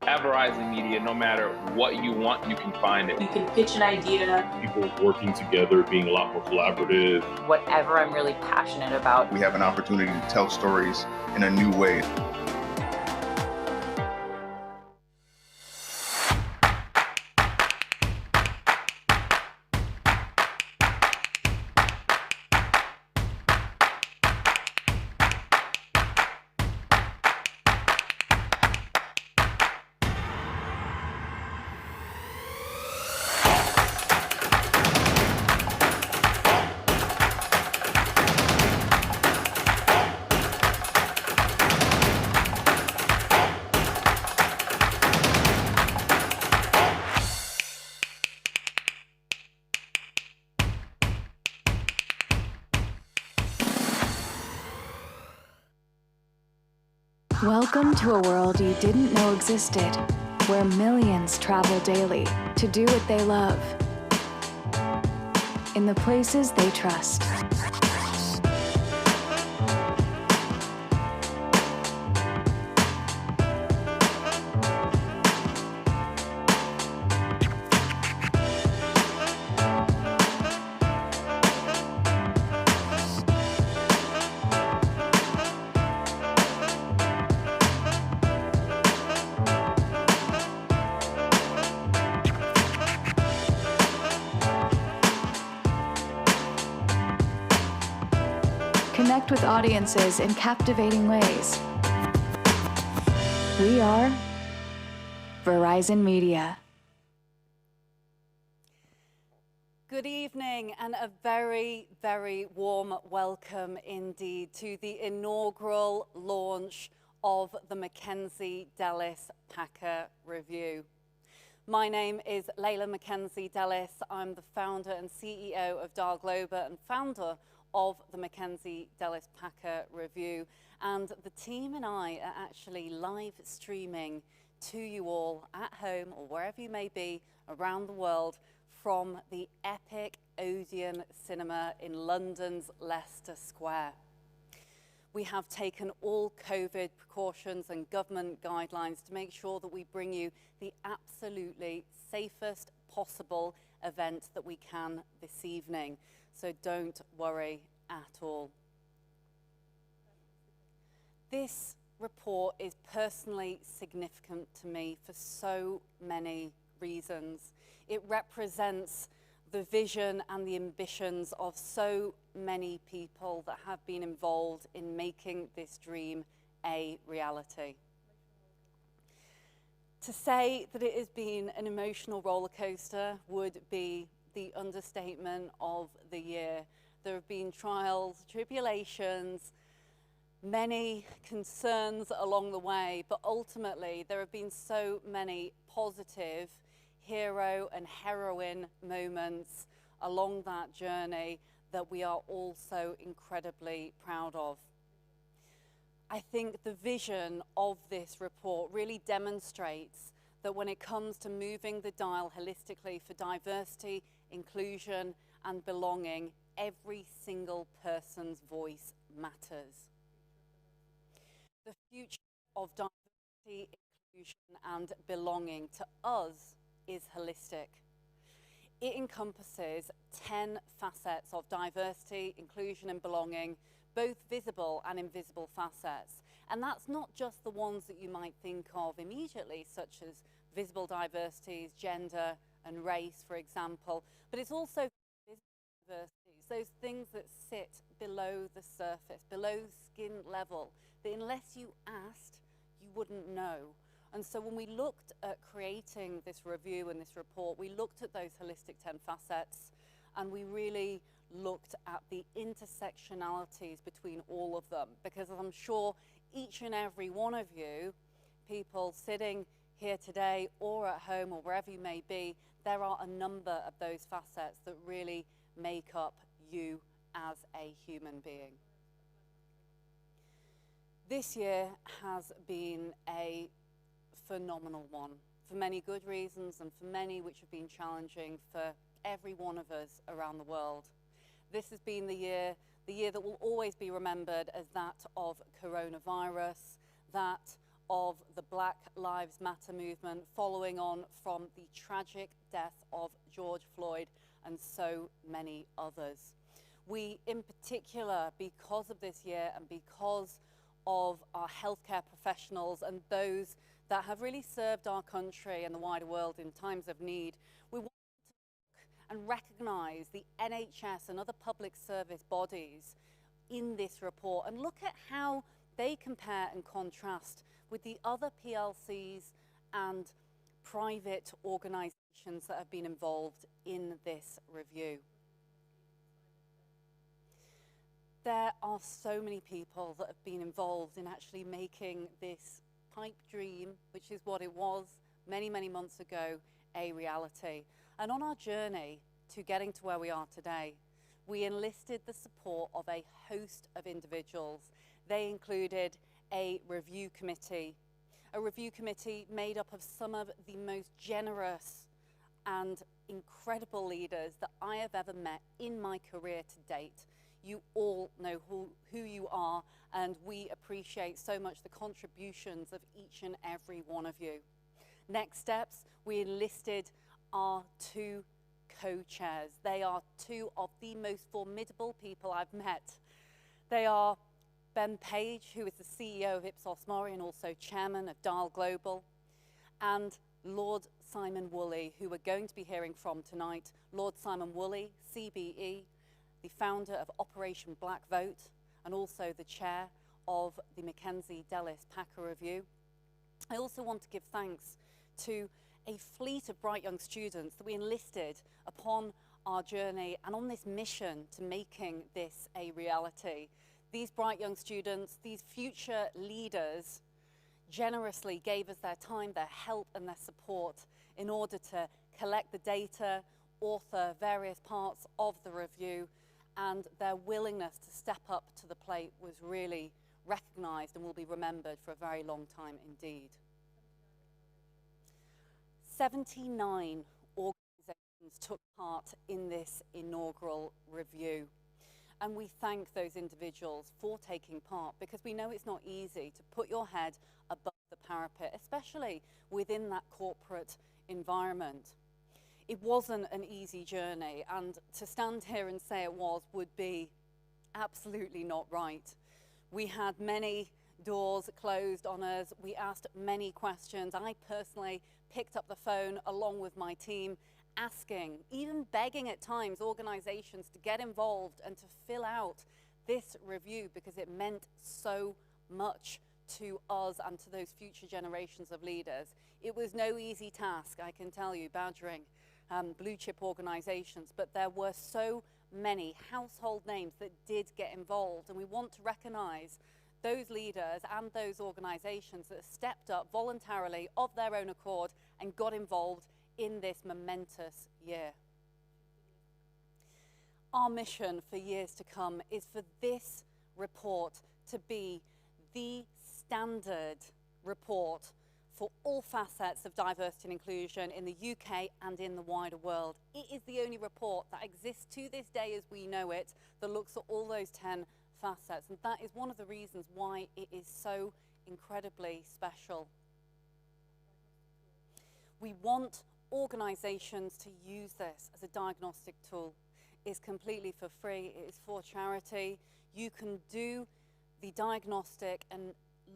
At Verizon Media, no matter what you want, you can find it. You can pitch an idea. People working together, being a lot more collaborative. Whatever I'm really passionate about. We have an opportunity to tell stories in a new way. Welcome to a world you didn't know existed, where millions travel daily to do what they love, in the places they trust. Connect with audiences in captivating ways. We are Verizon Media. Good evening and a very, very warm welcome indeed to the inaugural launch of the McKenzie Delis Packer Review. My name is McKenzie Delis. I'm the founder and CEO of Dar Glober and founder of the McKenzie Delis Packer Review, and the team and I are actually live streaming to you all at home or wherever you may be around the world from the epic Odeon Cinema in London's Leicester Square. We have taken all COVID precautions and government guidelines to make sure that we bring you the absolutely safest possible event that we can this evening. So don't worry at all. This report is personally significant to me for so many reasons. It represents the vision and the ambitions of so many people that have been involved in making this dream a reality. To say that it has been an emotional roller coaster would be the understatement of the year. There have been trials, tribulations, many concerns along the way, but ultimately there have been so many positive hero and heroine moments along that journey that we are all so incredibly proud of. I think the vision of this report really demonstrates that when it comes to moving the dial holistically for diversity, inclusion, and belonging, every single person's voice matters. The future of diversity, inclusion, and belonging to us is holistic. It encompasses 10 facets of diversity, inclusion, and belonging, both visible and invisible facets. And that's not just the ones that you might think of immediately, such as visible diversities, gender and race, for example, but it's also diversities, those things that sit below the surface, below skin level, that unless you asked, you wouldn't know. And so when we looked at creating this review and this report, we looked at those holistic 10 facets, and we really looked at the intersectionalities between all of them, because as I'm sure each and every one of you, people sitting here today or at home or wherever you may be, there are a number of those facets that really make up you as a human being. This year has been a phenomenal one for many good reasons and for many which have been challenging for every one of us around the world. This has been the year that will always be remembered as that of coronavirus, that of the Black Lives Matter movement, following on from the tragic death of George Floyd and so many others. We, in particular, because of this year and because of our healthcare professionals and those that have really served our country and the wider world in times of need, we want to look and recognise the NHS and other public service bodies in this report and look at how they compare and contrast with the other PLCs and private organisations that have been involved in this review. There are so many people that have been involved in actually making this pipe dream, which is what it was many, many months ago, a reality. And on our journey to getting to where we are today, we enlisted the support of a host of individuals. They included a review committee made up of some of the most generous and incredible leaders that I have ever met in my career to date. You all know who you are, and we appreciate so much the contributions of each and every one of you. Next steps, we enlisted our two co-chairs. They are two of the most formidable people I've met. They are Ben Page, who is the CEO of Ipsos Mori and also chairman of Dial Global, and Lord Simon Woolley, who we're going to be hearing from tonight. Lord Simon Woolley, CBE, the founder of Operation Black Vote, and also the chair of the McKenzie Delis Packer Review. I also want to give thanks to a fleet of bright young students that we enlisted upon our journey and on this mission to making this a reality. These bright young students, these future leaders, generously gave us their time, their help and their support in order to collect the data, author various parts of the review, and their willingness to step up to the plate was really recognised and will be remembered for a very long time indeed. 79 organisations took part in this inaugural review. And we thank those individuals for taking part, because we know it's not easy to put your head above the parapet, especially within that corporate environment. It wasn't an easy journey, and to stand here and say it was would be absolutely not right. We had many doors closed on us. We asked many questions. I personally picked up the phone along with my team, asking, even begging at times, organizations to get involved and to fill out this review, because it meant so much to us and to those future generations of leaders. It was no easy task, I can tell you, badgering blue chip organizations, but there were so many household names that did get involved, and we want to recognize those leaders and those organizations that stepped up voluntarily of their own accord and got involved in this momentous year. Our mission for years to come is for this report to be the standard report for all facets of diversity and inclusion in the UK and in the wider world. It is the only report that exists to this day as we know it that looks at all those 10 facets, and that is one of the reasons why it is so incredibly special. We want organisations to use this as a diagnostic tool. It's completely for free, it is for charity. You can do the diagnostic and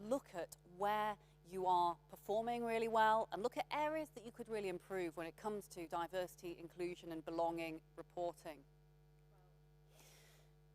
look at where you are performing really well and look at areas that you could really improve when it comes to diversity, inclusion and belonging reporting.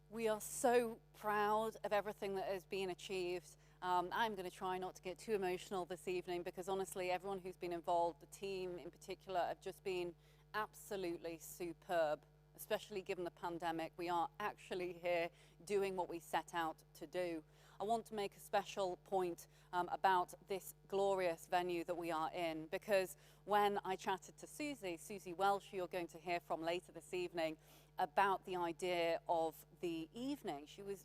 We are so proud of everything that has been achieved. I'm going to try not to get too emotional this evening, because honestly, everyone who's been involved, the team in particular, have just been absolutely superb, especially given the pandemic. We are actually here doing what we set out to do. I want to make a special point about this glorious venue that we are in, because when I chatted to Susie Welsh, who you're going to hear from later this evening, about the idea of the evening, she was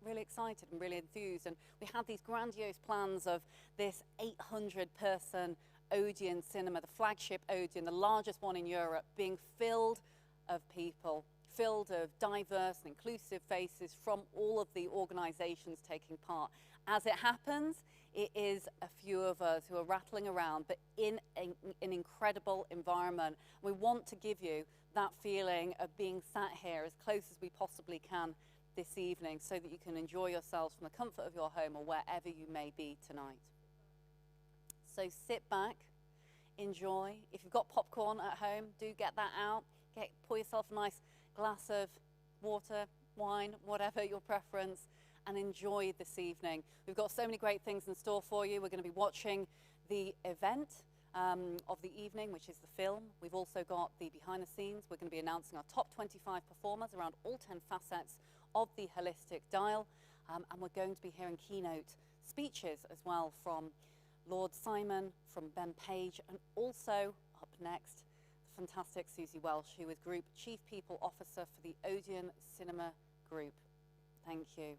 really excited and really enthused, and we had these grandiose plans of this 800-person Odeon cinema, the flagship Odeon, the largest one in Europe, being filled of people, filled of diverse and inclusive faces from all of the organizations taking part. As it happens, it is a few of us who are rattling around, but in an incredible environment. We want to give you that feeling of being sat here as close as we possibly can this evening so that you can enjoy yourselves from the comfort of your home or wherever you may be tonight. So sit back, enjoy. If you've got popcorn at home, do get that out. Pour yourself a nice glass of water, wine, whatever your preference, and enjoy this evening. We've got so many great things in store for you. We're going to be watching the event of the evening, which is the film. We've also got the behind the scenes. We're going to be announcing our top 25 performers around all 10 facets of the holistic dial. And we're going to be hearing keynote speeches as well from Lord Simon, from Ben Page, and also up next, the fantastic Susie Welsh, who is Group Chief People Officer for the Odeon Cinema Group. Thank you.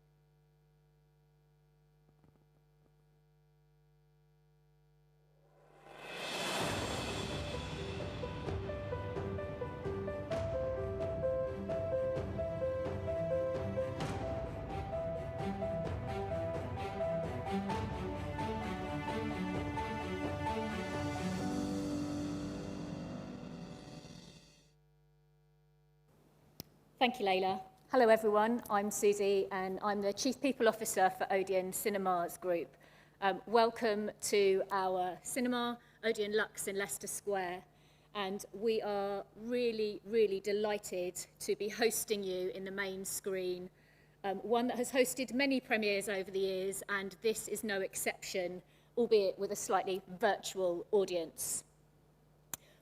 Thank you, Layla. Hello, everyone. I'm Susie, and I'm the Chief People Officer for Odeon Cinemas Group. Welcome to our cinema, Odeon Lux in Leicester Square. And we are really, really delighted to be hosting you in the main screen, one that has hosted many premieres over the years, and this is no exception, albeit with a slightly virtual audience.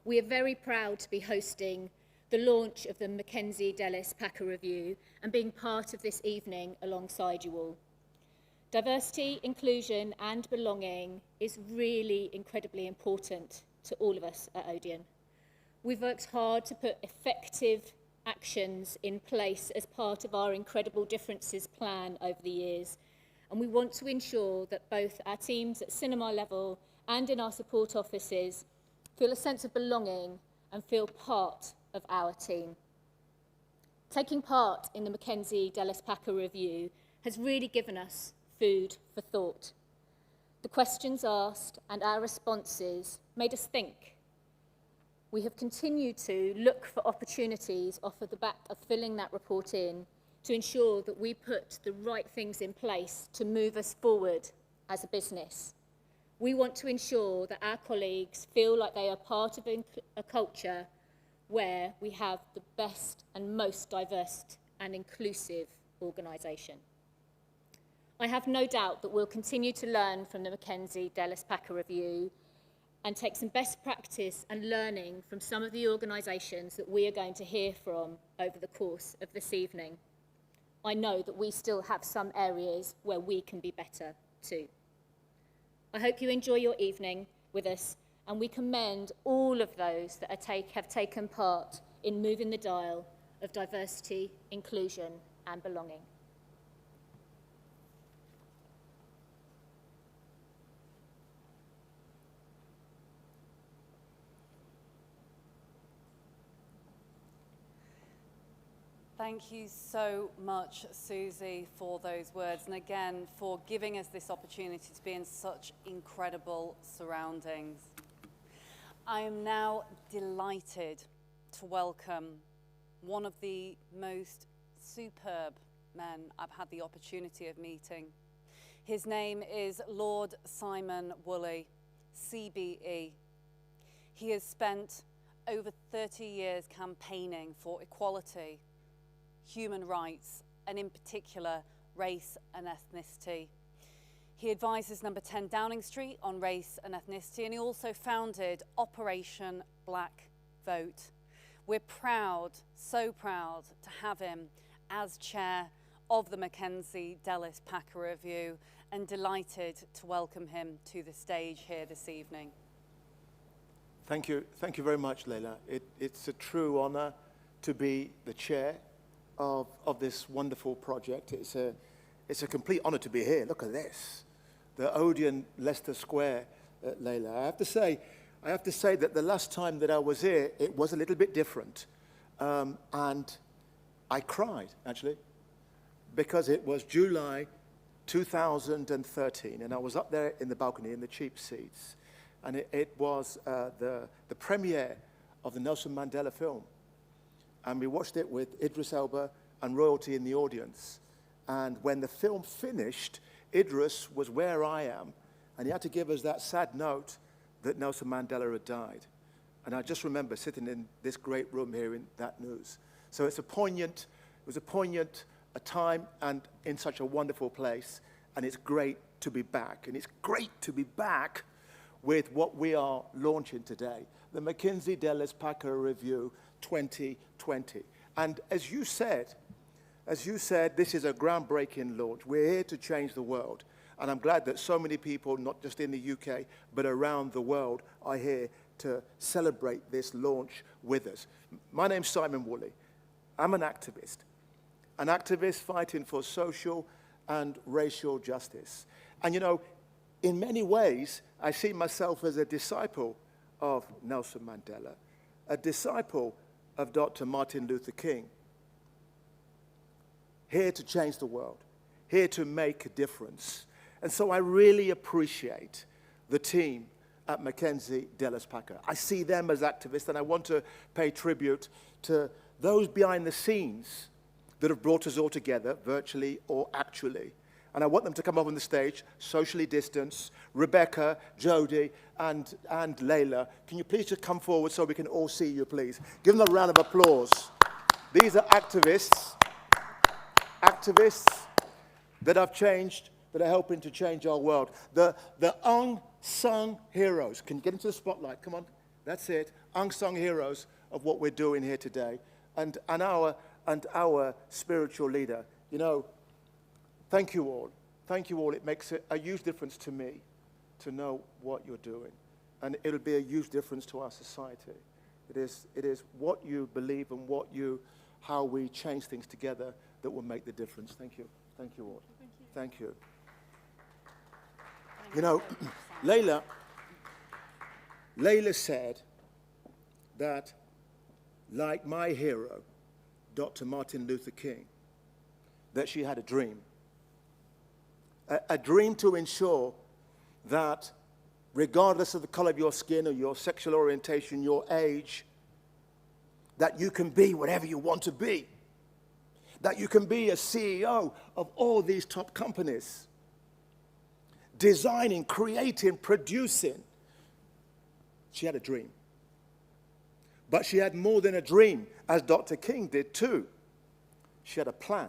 We are very proud to be hosting the launch of the McKenzie Delis Packer Review and being part of this evening alongside you all. Diversity, inclusion and belonging is really incredibly important to all of us at Odeon. We've worked hard to put effective actions in place as part of our Incredible Differences plan over the years, and we want to ensure that both our teams at cinema level and in our support offices feel a sense of belonging and feel part of our team. Taking part in the McKenzie Delis Packer Review has really given us food for thought. The questions asked and our responses made us think. We have continued to look for opportunities off of the back of filling that report in to ensure that we put the right things in place to move us forward as a business. We want to ensure that our colleagues feel like they are part of a culture where we have the best and most diverse and inclusive organisation. I have no doubt that we'll continue to learn from the McKenzie Delis Packer Review and take some best practice and learning from some of the organisations that we are going to hear from over the course of this evening. I know that we still have some areas where we can be better too. I hope you enjoy your evening with us, and we commend all of those that have taken part in moving the dial of diversity, inclusion and belonging. Thank you so much, Susie, for those words, and again, for giving us this opportunity to be in such incredible surroundings. I am now delighted to welcome one of the most superb men I've had the opportunity of meeting. His name is Lord Simon Woolley, CBE. He has spent over 30 years campaigning for equality, human rights, and in particular, race and ethnicity. He advises Number 10 Downing Street on race and ethnicity, and he also founded Operation Black Vote. We're proud, so proud, to have him as chair of the McKenzie Delis Packer Review, and delighted to welcome him to the stage here this evening. Thank you very much, Layla. It's a true honour to be the chair of this wonderful project. It's a complete honour to be here. Look at this. The Odeon Leicester Square, Layla. I have to say that the last time that I was here, it was a little bit different. And I cried, actually, because it was July 2013, and I was up there in the balcony in the cheap seats, and it was the premiere of the Nelson Mandela film, and we watched it with Idris Elba and royalty in the audience, and when the film finished, Idris was where I am, and he had to give us that sad note that Nelson Mandela had died. And I just remember sitting in this great room hearing that news. So it was a poignant time and in such a wonderful place, and it's great to be back. And it's great to be back with what we are launching today, the McKenzie Delis Packer Review 2020. And as you said, this is a groundbreaking launch. We're here to change the world. And I'm glad that so many people, not just in the UK, but around the world, are here to celebrate this launch with us. My name's Simon Woolley. I'm an activist fighting for social and racial justice. And you know, in many ways, I see myself as a disciple of Nelson Mandela, a disciple of Dr. Martin Luther King, here to change the world, here to make a difference. And so I really appreciate the team at McKenzie Delis Packer. I see them as activists, and I want to pay tribute to those behind the scenes that have brought us all together, virtually or actually. And I want them to come up on the stage, socially distanced. Rebecca, Jody, and Layla, can you please just come forward so we can all see you, please? Give them a round of applause. These are activists that have changed, that are helping to change our world. The unsung heroes. Can you get into the spotlight? Come on, that's it. Unsung heroes of what we're doing here today. And our spiritual leader. You know, thank you all. Thank you all. It makes a huge difference to me to know what you're doing. And it'll be a huge difference to our society. It is what you believe and how we change things together that will make the difference. Thank you. Thank you all. Thank you. You know, Layla said that, like my hero, Dr. Martin Luther King, that she had a dream. A dream to ensure that regardless of the color of your skin or your sexual orientation, your age, that you can be whatever you want to be. That you can be a CEO of all these top companies. Designing, creating, producing. She had a dream. But she had more than a dream, as Dr. King did too. She had a plan.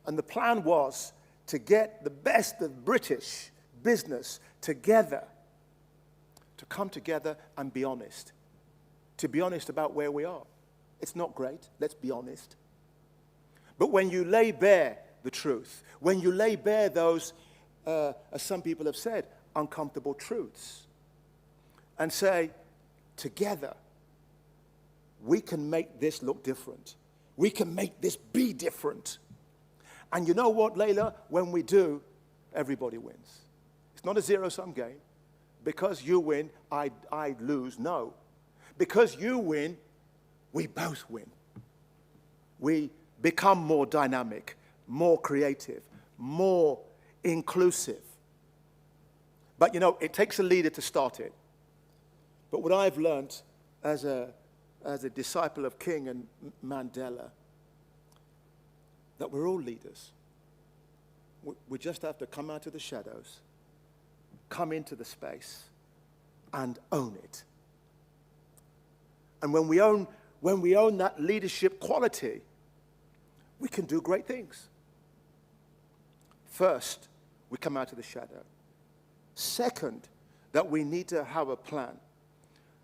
And the plan was to get the best of British business together, to come together and be honest. To be honest about where we are. It's not great, let's be honest. But when you lay bare the truth, when you lay bare those, as some people have said, uncomfortable truths, and say, together, we can make this look different. We can make this be different. And you know what, Layla? When we do, everybody wins. It's not a zero-sum game. Because you win, I lose. No. Because you win, we both win. We become more dynamic, more creative, more inclusive. But you know, it takes a leader to start it. But what I've learned as a disciple of King and Mandela, that we're all leaders. We just have to come out of the shadows, come into the space, and own it. And when we own that leadership quality, we can do great things. First, we come out of the shadow. Second, that we need to have a plan.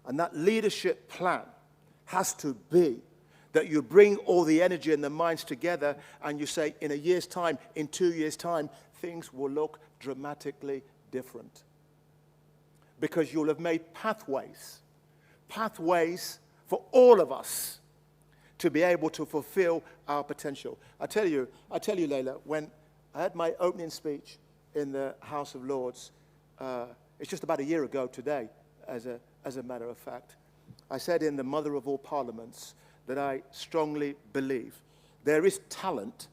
And that leadership plan has to be that you bring all the energy and the minds together and you say, in a year's time, in 2 years' time, things will look dramatically different. Because you'll have made pathways for all of us to be able to fulfill our potential. I tell you, Layla, when I had my opening speech in the House of Lords, it's just about a year ago today, as a matter of fact, I said in the Mother of All Parliaments that I strongly believe. There is talent.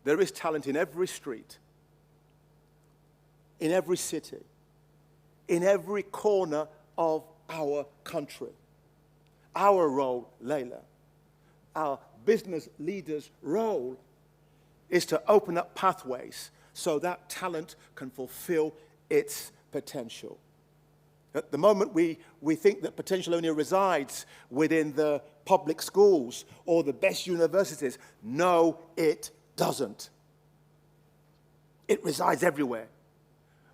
There is talent in every street, in every city, in every corner of our country. Our role, Layla, our business leaders' role is to open up pathways so that talent can fulfill its potential. At the moment, we think that potential only resides within the public schools or the best universities. No, it doesn't. It resides everywhere.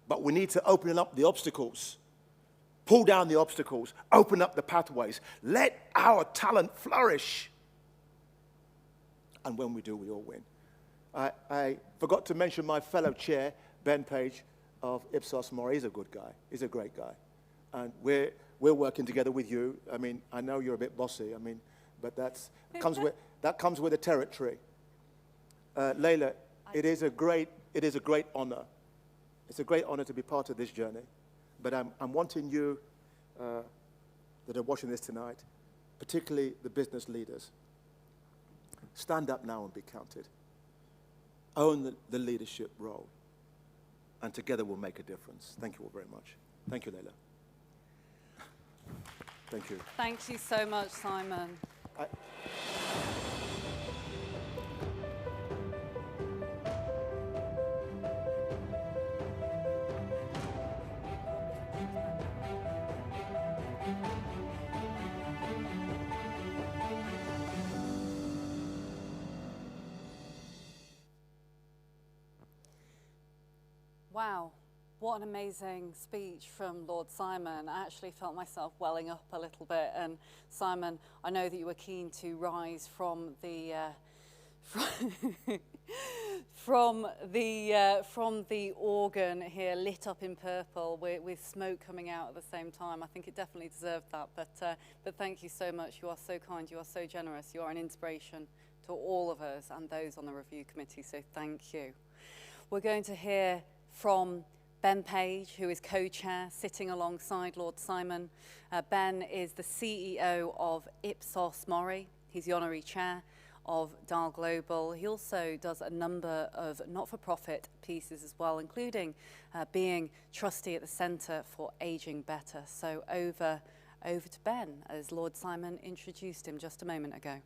But we need to open up the obstacles, pull down the obstacles, open up the pathways, let our talent flourish. And when we do, we all win. I forgot to mention my fellow chair, Ben Page of Ipsos Mori. He's a good guy. He's a great guy. And we're working together with you. I mean, I know you're a bit bossy. I mean, but that comes with the territory. Layla, it is a great honor. It's a great honor to be part of this journey. But I'm wanting you that are watching this tonight, particularly the business leaders, stand up now and be counted. Own the leadership role. And together we'll make a difference. Thank you all very much. Thank you, Layla. Thank you. Thank you so much, Simon. Wow. What an amazing speech from Lord Simon. I actually felt myself welling up a little bit. And Simon, I know that you were keen to rise from the from the organ here, lit up in purple, with smoke coming out at the same time. I think it definitely deserved that. But thank you so much. You are so kind. You are so generous. You are an inspiration to all of us and those on the review committee. So thank you. We're going to hear from Ben Page, who is co-chair, sitting alongside Lord Simon. Ben is the CEO of Ipsos Mori. He's the honorary chair of Dial Global. He also does a number of not-for-profit pieces as well, including being trustee at the Centre for Ageing Better. So over to Ben, as Lord Simon introduced him just a moment ago.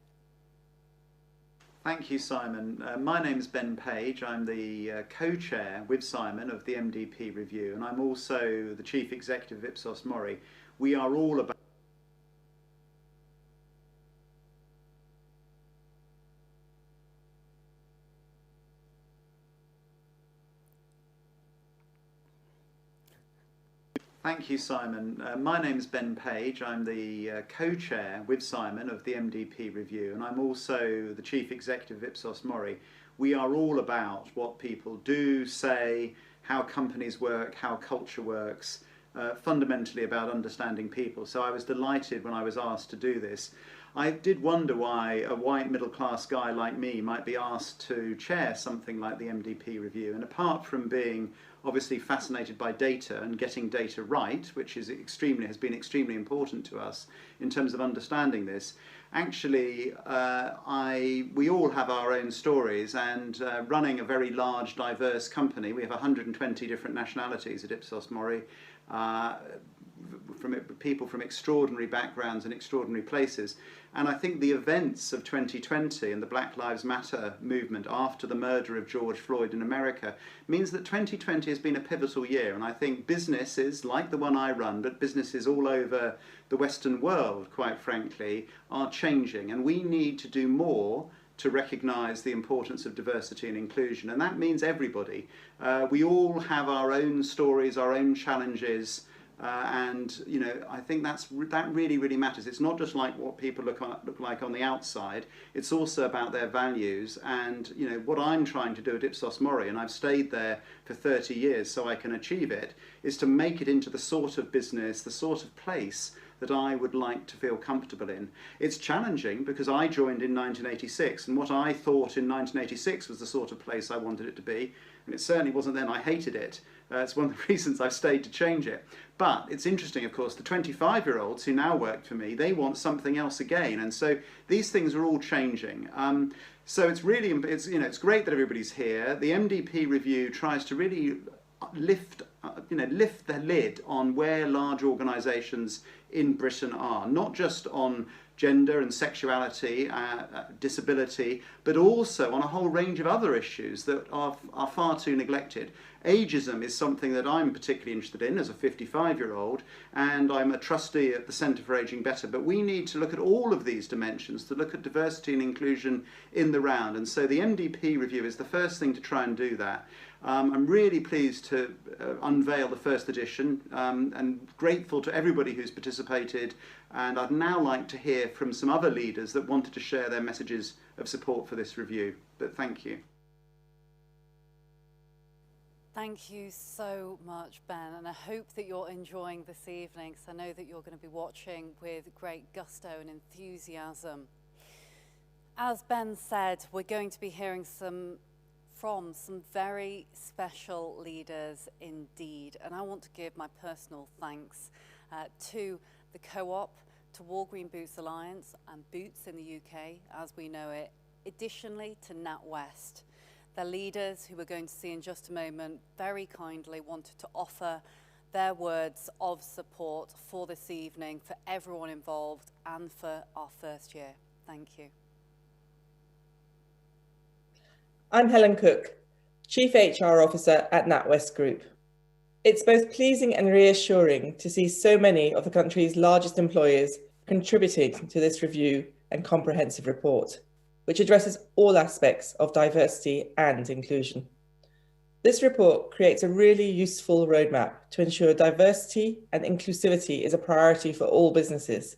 Thank you, Simon. My name's Ben Page. I'm the co-chair with Simon of the MDP Review, and I'm also the chief executive of Ipsos Mori. We are all about Thank you, Simon. My name's Ben Page. I'm the co-chair with Simon of the MDP Review, and I'm also the chief executive of Ipsos Mori. We are all about what people do, say, how companies work, how culture works, fundamentally about understanding people. So I was delighted when I was asked to do this. I did wonder why a white middle-class guy like me might be asked to chair something like the MDP Review. And apart from being obviously fascinated by data and getting data right, which is has been extremely important to us in terms of understanding this, actually we all have our own stories, and running a very large, diverse company, we have 120 different nationalities at Ipsos Mori, people from extraordinary backgrounds and extraordinary places. And I think the events of 2020 and the Black Lives Matter movement after the murder of George Floyd in America means that 2020 has been a pivotal year. And I think businesses like the one I run, but businesses all over the Western world, quite frankly, are changing. And we need to do more to recognise the importance of diversity and inclusion. And that means everybody. We all have our own stories, our own challenges, and you know, I think that really, really matters. It's not just like what people look like on the outside. It's also about their values. And you know, what I'm trying to do at Ipsos Mori, and I've stayed there for 30 years so I can achieve it, is to make it into the sort of business, the sort of place that I would like to feel comfortable in. It's challenging because I joined in 1986, and what I thought in 1986 was the sort of place I wanted it to be, and it certainly wasn't then. I hated it. It's one of the reasons I've stayed to change it. But it's interesting, of course, the 25-year-olds who now work for me, they want something else again, and so these things are all changing. So it's really, it's great that everybody's here. The MDP review tries to really lift the lid on where large organisations in Britain are, not just on gender and sexuality, disability, but also on a whole range of other issues that are far too neglected. Ageism is something that I'm particularly interested in as a 55-year-old, and I'm a trustee at the Centre for Ageing Better, but we need to look at all of these dimensions, to look at diversity and inclusion in the round, and so the MDP review is the first thing to try and do that. I'm really pleased to unveil the first edition and grateful to everybody who's participated, and I'd now like to hear from some other leaders that wanted to share their messages of support for this review. But thank you. Thank you so much, Ben, and I hope that you're enjoying this evening, because I know that you're going to be watching with great gusto and enthusiasm. As Ben said, we're going to be hearing from some very special leaders indeed, and I want to give my personal thanks to the Co-op, to Walgreen Boots Alliance and Boots in the UK as we know it, additionally to NatWest. Their leaders, who we're going to see in just a moment, very kindly wanted to offer their words of support for this evening, for everyone involved and for our first year. Thank you. I'm Helen Cook, Chief HR Officer at NatWest Group. It's both pleasing and reassuring to see so many of the country's largest employers contributing to this review and comprehensive report, which addresses all aspects of diversity and inclusion. This report creates a really useful roadmap to ensure diversity and inclusivity is a priority for all businesses,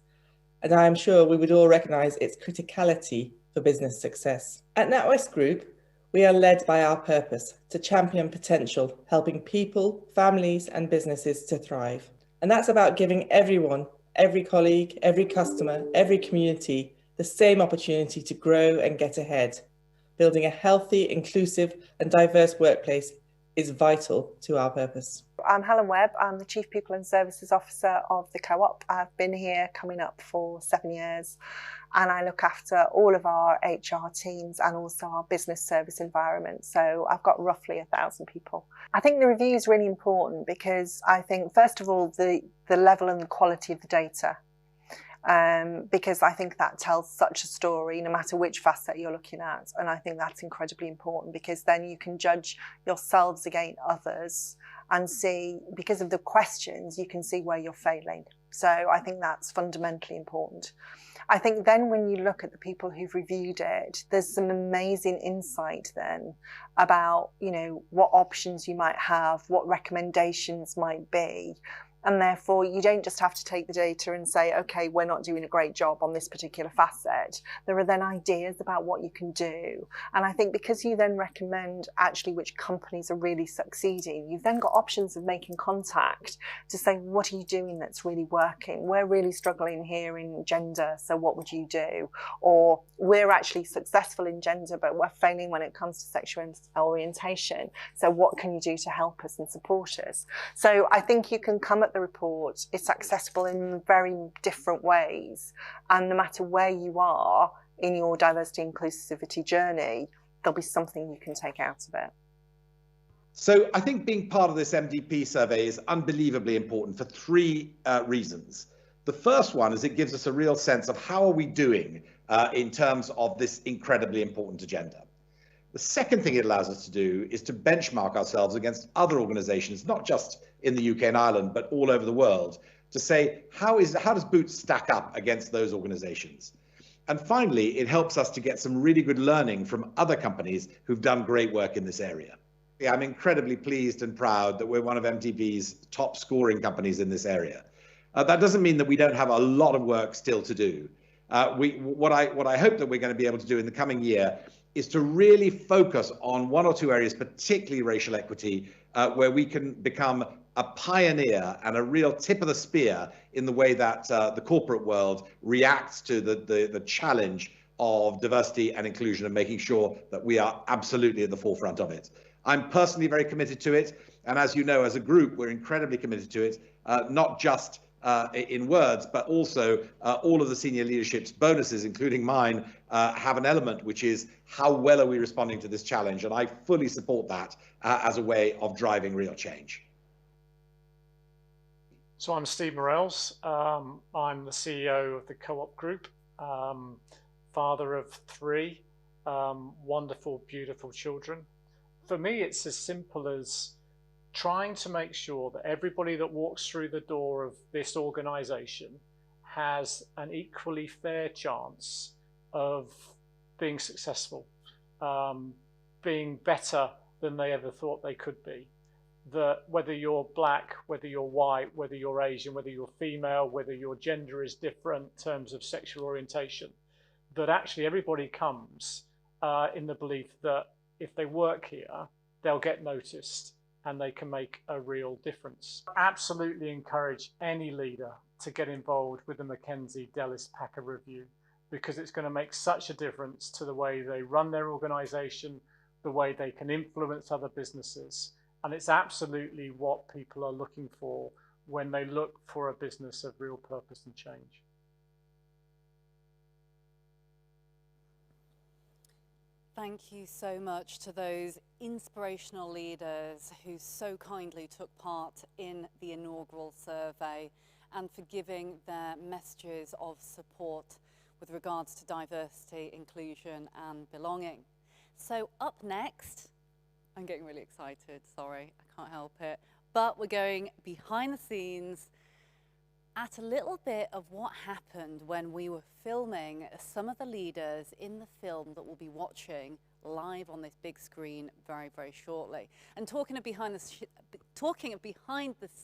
and I am sure we would all recognise its criticality for business success. At NatWest Group, we are led by our purpose to champion potential, helping people, families and businesses to thrive. And that's about giving everyone, every colleague, every customer, every community, the same opportunity to grow and get ahead. Building a healthy, inclusive and diverse workplace is vital to our purpose. I'm Helen Webb. I'm the Chief People and Services Officer of the Co-op. I've been here coming up for 7 years, and I look after all of our HR teams and also our business service environment. So I've got roughly 1,000 people. I think the review is really important because I think, first of all, the level and the quality of the data. Because I think that tells such a story no matter which facet you're looking at, and I think that's incredibly important because then you can judge yourselves against others and see, because of the questions, you can see where you're failing. So I think that's fundamentally important. I think then when you look at the people who've reviewed it, there's some amazing insight then about, you know, what options you might have, what recommendations might be. And therefore, you don't just have to take the data and say, okay, we're not doing a great job on this particular facet. There are then ideas about what you can do. And I think because you then recommend actually which companies are really succeeding, you've then got options of making contact to say, what are you doing that's really working? We're really struggling here in gender, so what would you do? Or we're actually successful in gender, but we're failing when it comes to sexual orientation. So what can you do to help us and support us? So I think you can come at the report, it's accessible in very different ways, and no matter where you are in your diversity inclusivity journey, there'll be something you can take out of it. So I think being part of this MDP survey is unbelievably important for three reasons. The first one is it gives us a real sense of how are we doing in terms of this incredibly important agenda. The second thing it allows us to do is to benchmark ourselves against other organizations, not just in the UK and Ireland, but all over the world, to say, how does Boots stack up against those organizations? And finally, it helps us to get some really good learning from other companies who've done great work in this area. I'm incredibly pleased and proud that we're one of MTV's top scoring companies in this area. That doesn't mean that we don't have a lot of work still to do. What I hope that we're going to be able to do in the coming year is to really focus on one or two areas, particularly racial equity, where we can become a pioneer and a real tip of the spear in the way that the corporate world reacts to the challenge of diversity and inclusion, and making sure that we are absolutely at the forefront of it. I'm personally very committed to it. And as you know, as a group, we're incredibly committed to it, not just in words, but also all of the senior leadership's bonuses, including mine, have an element which is how well are we responding to this challenge? And I fully support that as a way of driving real change. So I'm Steve Morels. I'm the CEO of the Co-op Group, father of 3 wonderful, beautiful children. For me, it's as simple as trying to make sure that everybody that walks through the door of this organization has an equally fair chance of being successful, being better than they ever thought they could be. That whether you're black, whether you're white, whether you're Asian, whether you're female, whether your gender is different in terms of sexual orientation, that actually everybody comes in the belief that if they work here, they'll get noticed and they can make a real difference. Absolutely encourage any leader to get involved with the McKenzie Delis Packer Review, because it's going to make such a difference to the way they run their organization, the way they can influence other businesses. And it's absolutely what people are looking for when they look for a business of real purpose and change. Thank you so much to those inspirational leaders who so kindly took part in the inaugural survey and for giving their messages of support with regards to diversity, inclusion and belonging. So up next, I'm getting really excited, sorry, I can't help it, but we're going behind the scenes at a little bit of what happened when we were filming some of the leaders in the film that we'll be watching live on this big screen very, very shortly. And talking of behind the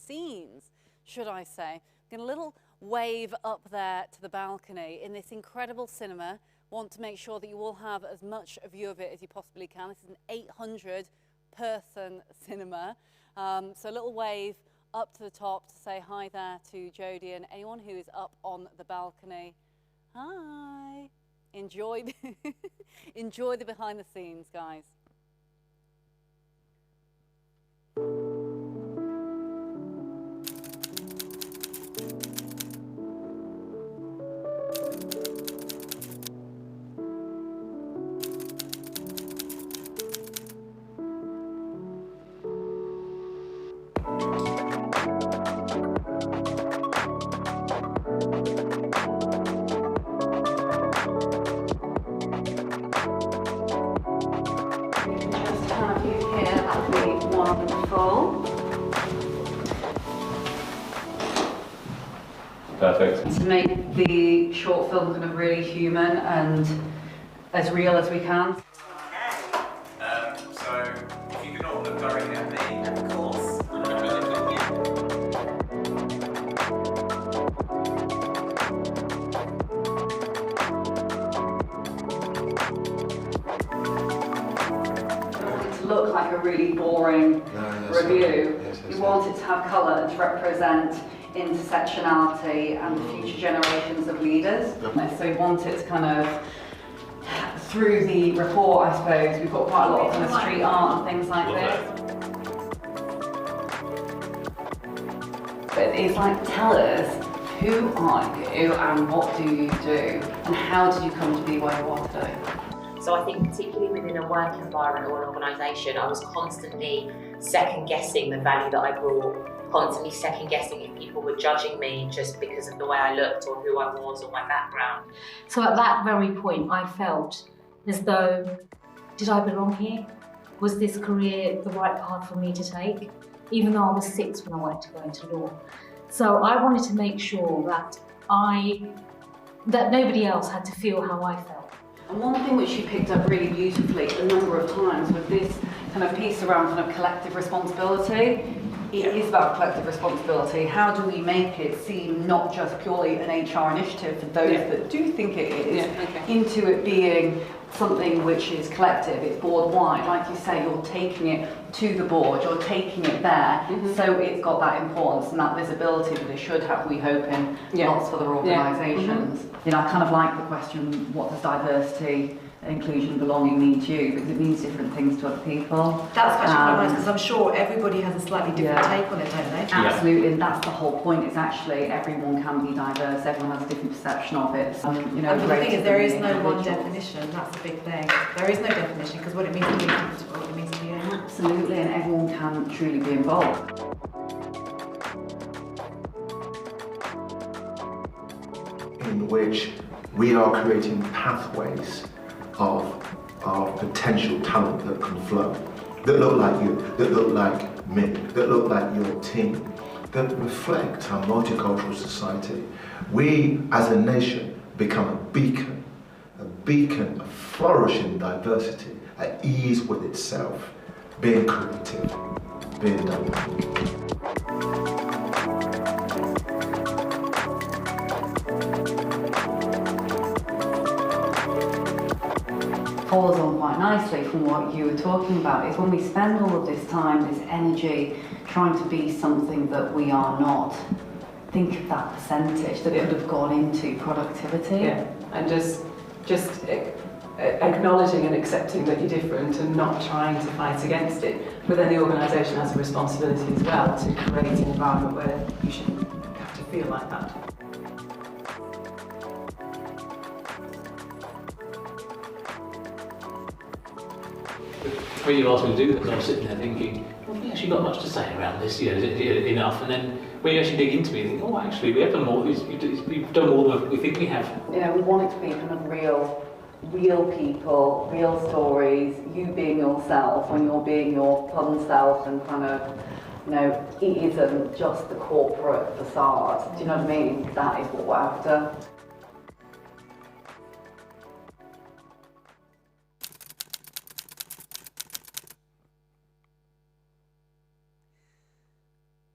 scenes, should I say, get a little wave up there to the balcony in this incredible cinema. Want to make sure that you all have as much a view of it as you possibly can. This is an 800-person cinema. So a little wave up to the top to say hi there to Jodie and anyone who is up on the balcony. Hi. Enjoy enjoy the behind the scenes, guys. Perfect. To make the short film kind of really human and as real as we can. So if you can all look directly at me, of course. To look like a really boring review. You want it to have colour and to represent intersectionality and the future generations of leaders. So we want it to kind of, through the report I suppose, we've got quite a lot of kind of street art and things like this. But it's like, tell us, who are you and what do you do and how did you come to be where you are today? So I think particularly within a work environment or an organisation, I was constantly second guessing the value that I brought, constantly second guessing if people were judging me just because of the way I looked or who I was or my background. So at that very point, I felt as though, did I belong here? Was this career the right path for me to take? Even though I was 6 when I wanted to go into law. So I wanted to make sure that nobody else had to feel how I felt. And one thing which you picked up really beautifully a number of times was this kind of piece around kind of collective responsibility. It is about collective responsibility. How do we make it seem not just purely an HR initiative for those that do think it is, into it being something which is collective, it's board-wide. Like you say, you're taking it to the board, you're taking it there, so it's got that importance and that visibility that it should have, we hope, in lots of other organisations. You know, I kind of like the question, what does diversity, inclusion, belonging mean to you? Because it means different things to other people. That's actually quite nice, because I'm sure everybody has a slightly different take on it, don't they? Absolutely, and that's the whole point. It's actually everyone can be diverse. Everyone has a different perception of it. So, you know, and the thing is, there is no one definition. That's the big thing. There is no definition, because what it means to be different, what it means to be own. Absolutely, and everyone can truly be involved. In which we are creating pathways of potential talent that can flow, that look like you, that look like me, that look like your team, that reflect our multicultural society. We, as a nation, become a beacon of flourishing diversity, at ease with itself, being creative, being dynamic. Follows on quite nicely from what you were talking about, is when we spend all of this time, this energy, trying to be something that we are not, think of that percentage that could have gone into productivity. Yeah, and just acknowledging and accepting that you're different and not trying to fight against it. But then the organisation has a responsibility as well to create an environment where you shouldn't have to feel like that. When you asked me to do this, I was sitting there thinking, well, we actually got much to say around this, you know, is it enough? And then when you actually dig into it, you think, oh, actually, we have done more, we've done more than we think we have. You know, we want it to be kind of real people, real stories, you being yourself when you're being your fun self, and kind of, you know, it isn't just the corporate facade. Do you know what I mean? That is what we're after.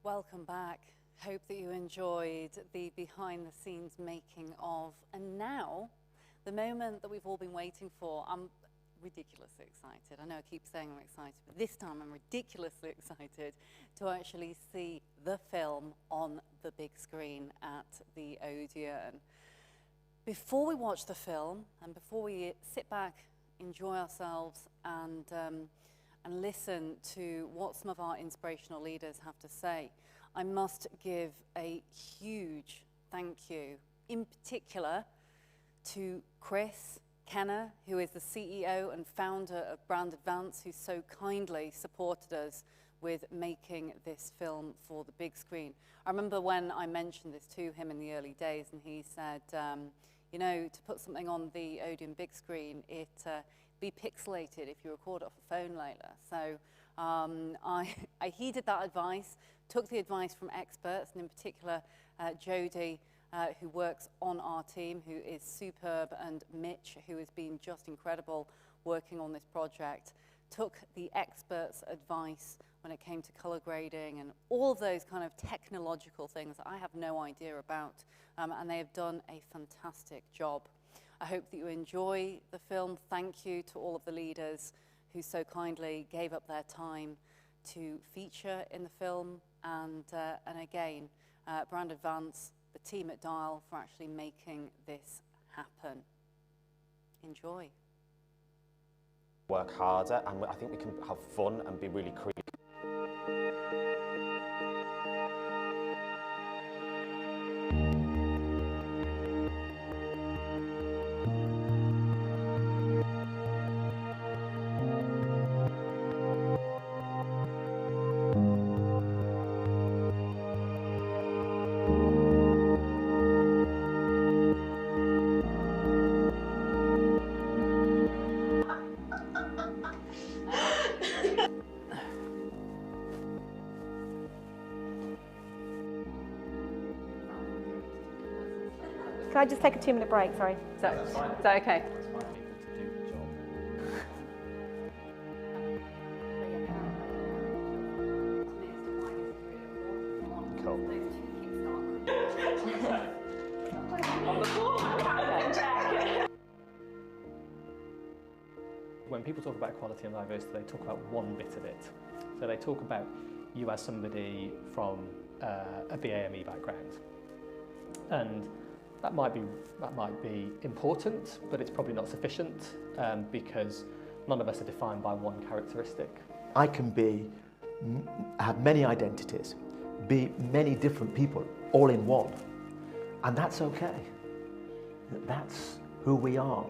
Welcome back. Hope that you enjoyed the behind-the-scenes making of, and now, the moment that we've all been waiting for. I'm ridiculously excited. I know I keep saying I'm excited, but this time I'm ridiculously excited to actually see the film on the big screen at the Odeon. Before we watch the film, and before we sit back, enjoy ourselves, and listen to what some of our inspirational leaders have to say, I must give a huge thank you, in particular, to Chris Kenner, who is the CEO and founder of Brand Advance, who so kindly supported us with making this film for the big screen. I remember when I mentioned this to him in the early days, and he said, you know, to put something on the Odeon big screen, it be pixelated if you record it off a phone, Layla. So I heeded that advice, took the advice from experts, and in particular Jodie, who works on our team, who is superb, and Mitch, who has been just incredible working on this project, took the experts' advice when it came to color grading and all of those kind of technological things that I have no idea about, and they have done a fantastic job. I hope that you enjoy the film. Thank you to all of the leaders who so kindly gave up their time to feature in the film, and again, Brand Advance, the team at Dial, for actually making this happen. Enjoy. Work harder, and I think we can have fun and be really creative. Can I just take a 2-minute break? Sorry. Is that okay? when people talk about equality and diversity, they talk about one bit of it. So they talk about you as somebody from a BAME background, and that might be important, but it's probably not sufficient because none of us are defined by one characteristic. I can have many identities, be many different people, all in one, and that's okay. That's who we are.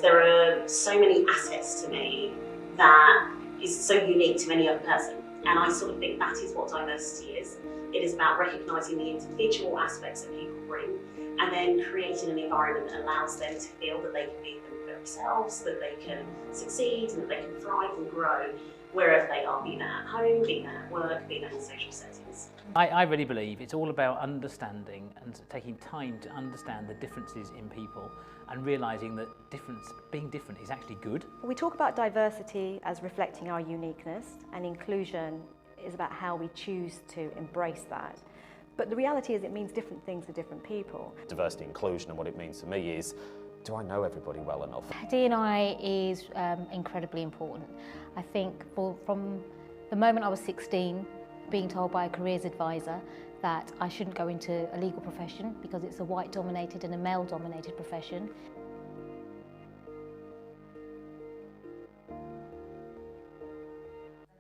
There are so many assets to me that is so unique to any other person, and I sort of think that is what diversity is. It is about recognising the individual aspects that people bring and then creating an environment that allows them to feel that they can be themselves, that they can succeed and that they can thrive and grow wherever they are, be that at home, be that at work, be that in social settings. I really believe it's all about understanding and taking time to understand the differences in people and realising that being different is actually good. We talk about diversity as reflecting our uniqueness, and inclusion is about how we choose to embrace that. But the reality is it means different things to different people. Diversity and inclusion, and what it means to me is, do I know everybody well enough? D&I is incredibly important. I think from the moment I was 16, being told by a careers advisor that I shouldn't go into a legal profession because it's a white-dominated and a male-dominated profession.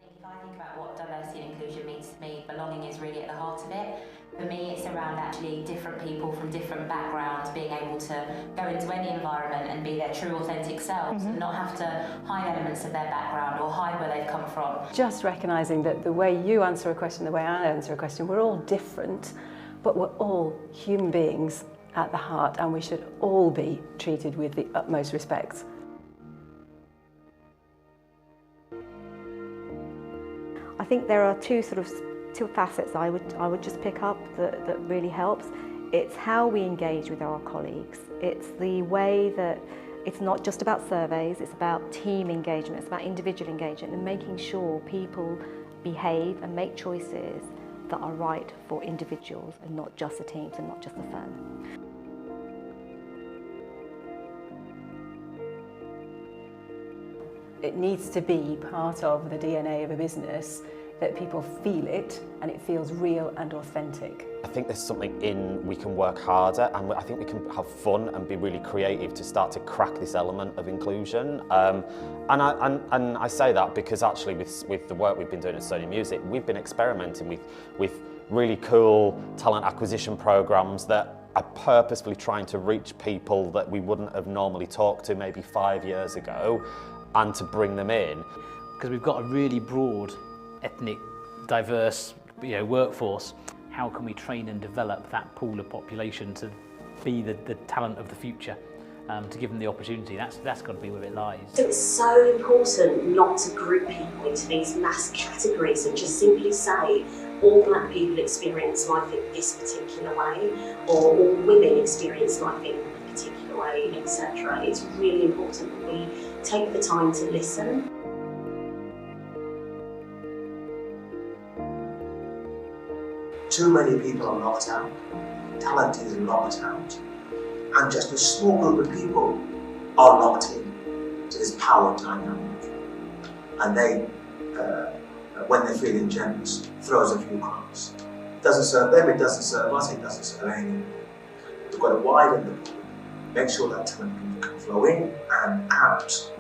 If I think about what diversity and inclusion means to me, belonging is really at the heart of it. For me, it's around actually different people from different backgrounds being able to go into any environment and be their true, authentic selves and not have to hide elements of their background or hide where they've come from. Just recognising that the way you answer a question, the way I answer a question, we're all different, but we're all human beings at the heart, and we should all be treated with the utmost respect. I think there are two facets I would just pick up that really helps. It's how we engage with our colleagues. It's the way that it's not just about surveys, it's about team engagement, it's about individual engagement and making sure people behave and make choices that are right for individuals and not just the teams and not just the firm. It needs to be part of the DNA of a business that people feel it and it feels real and authentic. I think there's something in we can work harder, and I think we can have fun and be really creative to start to crack this element of inclusion. And I say that because actually with the work we've been doing at Sony Music, we've been experimenting with really cool talent acquisition programs that are purposefully trying to reach people that we wouldn't have normally talked to maybe 5 years ago, and to bring them in. Because we've got a really broad, ethnic, diverse workforce. How can we train and develop that pool of population to be the talent of the future, to give them the opportunity? That's got to be where it lies. So it's so important not to group people into these mass categories and just simply say all black people experience life in this particular way, or all women experience life in a particular way, etc. It's really important that we take the time to listen. Too many people are locked out, talent is locked out, and just a small group of people are locked in to this power dynamic. And they, when they're feeling generous, throws a few crumbs. Doesn't serve them, it doesn't serve us, it doesn't serve anyone. We've got to widen the pool, make sure that talent can flow in and out.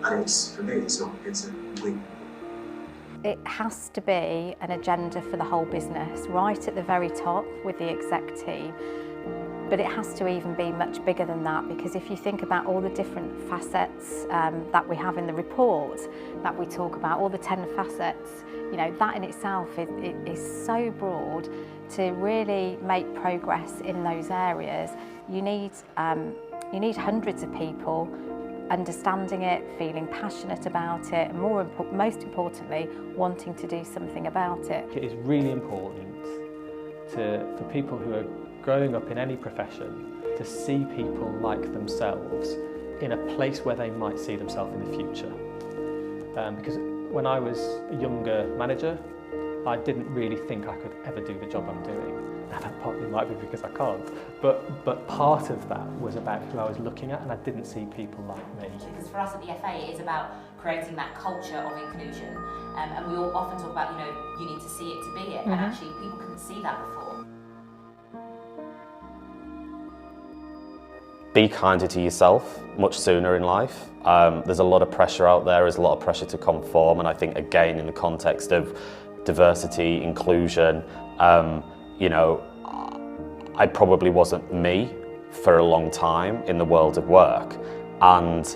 And for me, it's a win. It has to be an agenda for the whole business, right at the very top with the exec team. But it has to even be much bigger than that, because if you think about all the different facets that we have in the report, that we talk about, all the 10 facets, that in itself is so broad. To really make progress in those areas, you need hundreds of people understanding it, feeling passionate about it, and most importantly, wanting to do something about it. It is really important for people who are growing up in any profession to see people like themselves in a place where they might see themselves in the future. Because when I was a younger manager, I didn't really think I could ever do the job I'm doing. Now that partly might be because I can't, but part of that was about who I was looking at, and I didn't see people like me. Because for us at the FA, it is about creating that culture of inclusion. And we all often talk about, you need to see it to be it, and actually people couldn't see that before. Be kinder to yourself much sooner in life. There's a lot of pressure out there, there's a lot of pressure to conform, and I think again in the context of diversity, inclusion, I probably wasn't me for a long time in the world of work, and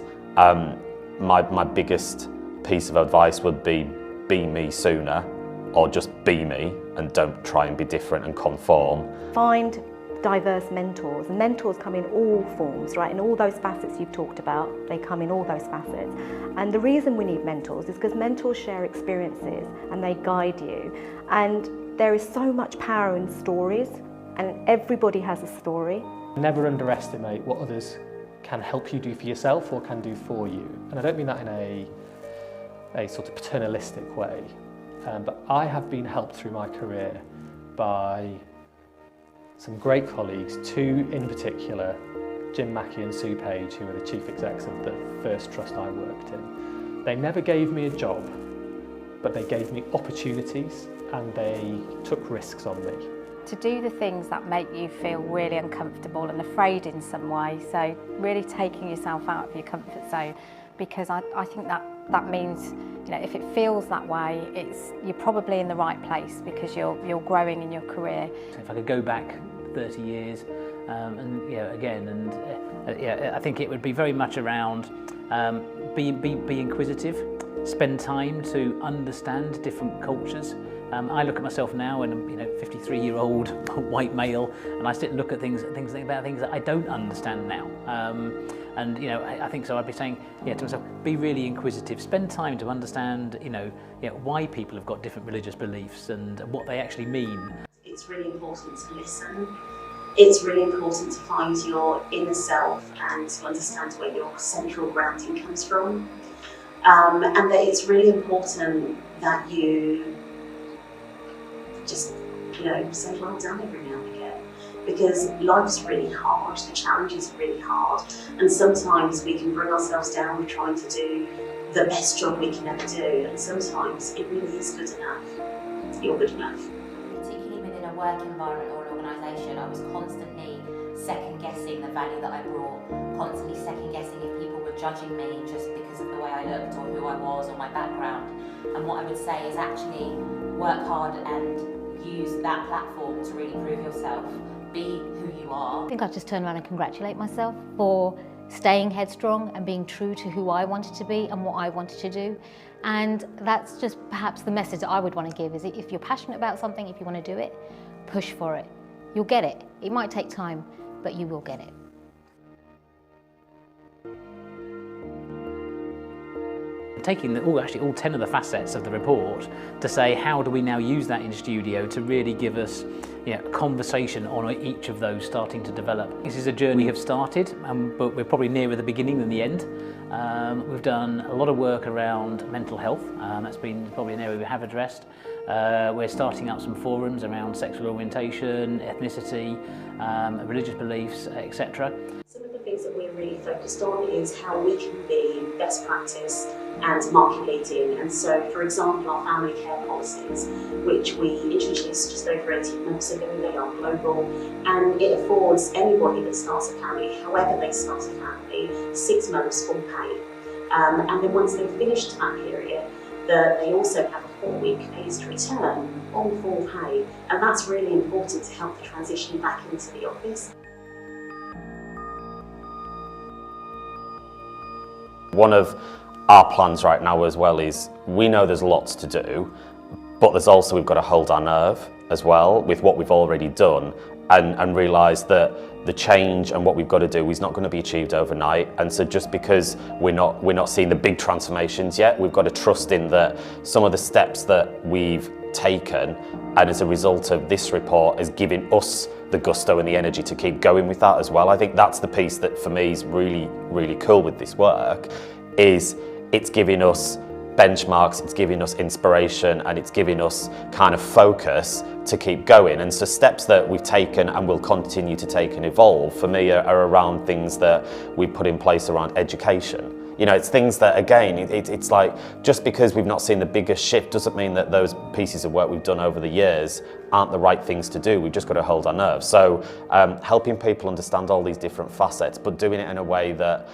my biggest piece of advice would be me sooner, or just be me and don't try and be different and conform. Find diverse mentors, and mentors come in all forms, right? In all those facets you've talked about, they come in all those facets. And the reason we need mentors is because mentors share experiences and they guide you. And there is so much power in stories, and everybody has a story. Never underestimate what others can help you do for yourself or can do for you. And I don't mean that in a sort of paternalistic way, but I have been helped through my career by some great colleagues, two in particular, Jim Mackey and Sue Page, who were the chief execs of the first trust I worked in. They never gave me a job, but they gave me opportunities and they took risks on me. To do the things that make you feel really uncomfortable and afraid in some way, so really taking yourself out of your comfort zone, because I think that means, if it feels that way, you're probably in the right place because you're growing in your career. If I could go back 30 years, I think it would be very much around be inquisitive, spend time to understand different cultures. I look at myself now, and I'm 53-year-old white male, and I sit and look at things about things that I don't understand now. I think so. I'd be saying, to myself, be really inquisitive. Spend time to understand, why people have got different religious beliefs and what they actually mean. It's really important to listen. It's really important to find your inner self and to understand where your central grounding comes from. And that it's really important that you just, say well done every now and again. Because life's really hard, the challenge is really hard, and sometimes we can bring ourselves down with trying to do the best job we can ever do, and sometimes it really is good enough. You're good enough. Particularly within a work environment or an organisation, I was constantly second-guessing the value that I brought, constantly second-guessing if people were judging me just because of the way I looked or who I was or my background. And what I would say is actually work hard and use that platform to really prove yourself. Be who you are. I think I'd just turn around and congratulate myself for staying headstrong and being true to who I wanted to be and what I wanted to do. And that's just perhaps the message that I would want to give, is if you're passionate about something, if you want to do it, push for it. You'll get it. It might take time, but you will get it. Taking all 10 of the facets of the report to say, how do we now use that in studio to really give us conversation on each of those starting to develop. This is a journey we have started, but we're probably nearer the beginning than the end. We've done a lot of work around mental health. That's been probably an area we have addressed. We're starting up some forums around sexual orientation, ethnicity, religious beliefs, etc. Some of the things that we're really focused on is how we can be best practice and market leading. And so, for example, our family care policies, which we introduced just over 18 months ago, they are global, and it affords anybody that starts a family, however they start a family, 6 months full pay. And then once they've finished that period, they also have a 4-week phased return on full pay, and that's really important to help the transition back into the office. One of our plans right now as well is, we know there's lots to do, but there's also, we've got to hold our nerve as well with what we've already done, and realise that the change and what we've got to do is not going to be achieved overnight. And so just because we're not seeing the big transformations yet, we've got to trust in that some of the steps that we've taken, and as a result of this report, is giving us the gusto and the energy to keep going with that as well. I think that's the piece that for me is really, really cool with this work, is it's giving us benchmarks, it's giving us inspiration, and it's giving us kind of focus to keep going. And so steps that we've taken and will continue to take and evolve for me are around things that we put in place around education. You know, it's things that, again, it's like, just because we've not seen the biggest shift doesn't mean that those pieces of work we've done over the years aren't the right things to do. We've just got to hold our nerve. So helping people understand all these different facets, but doing it in a way that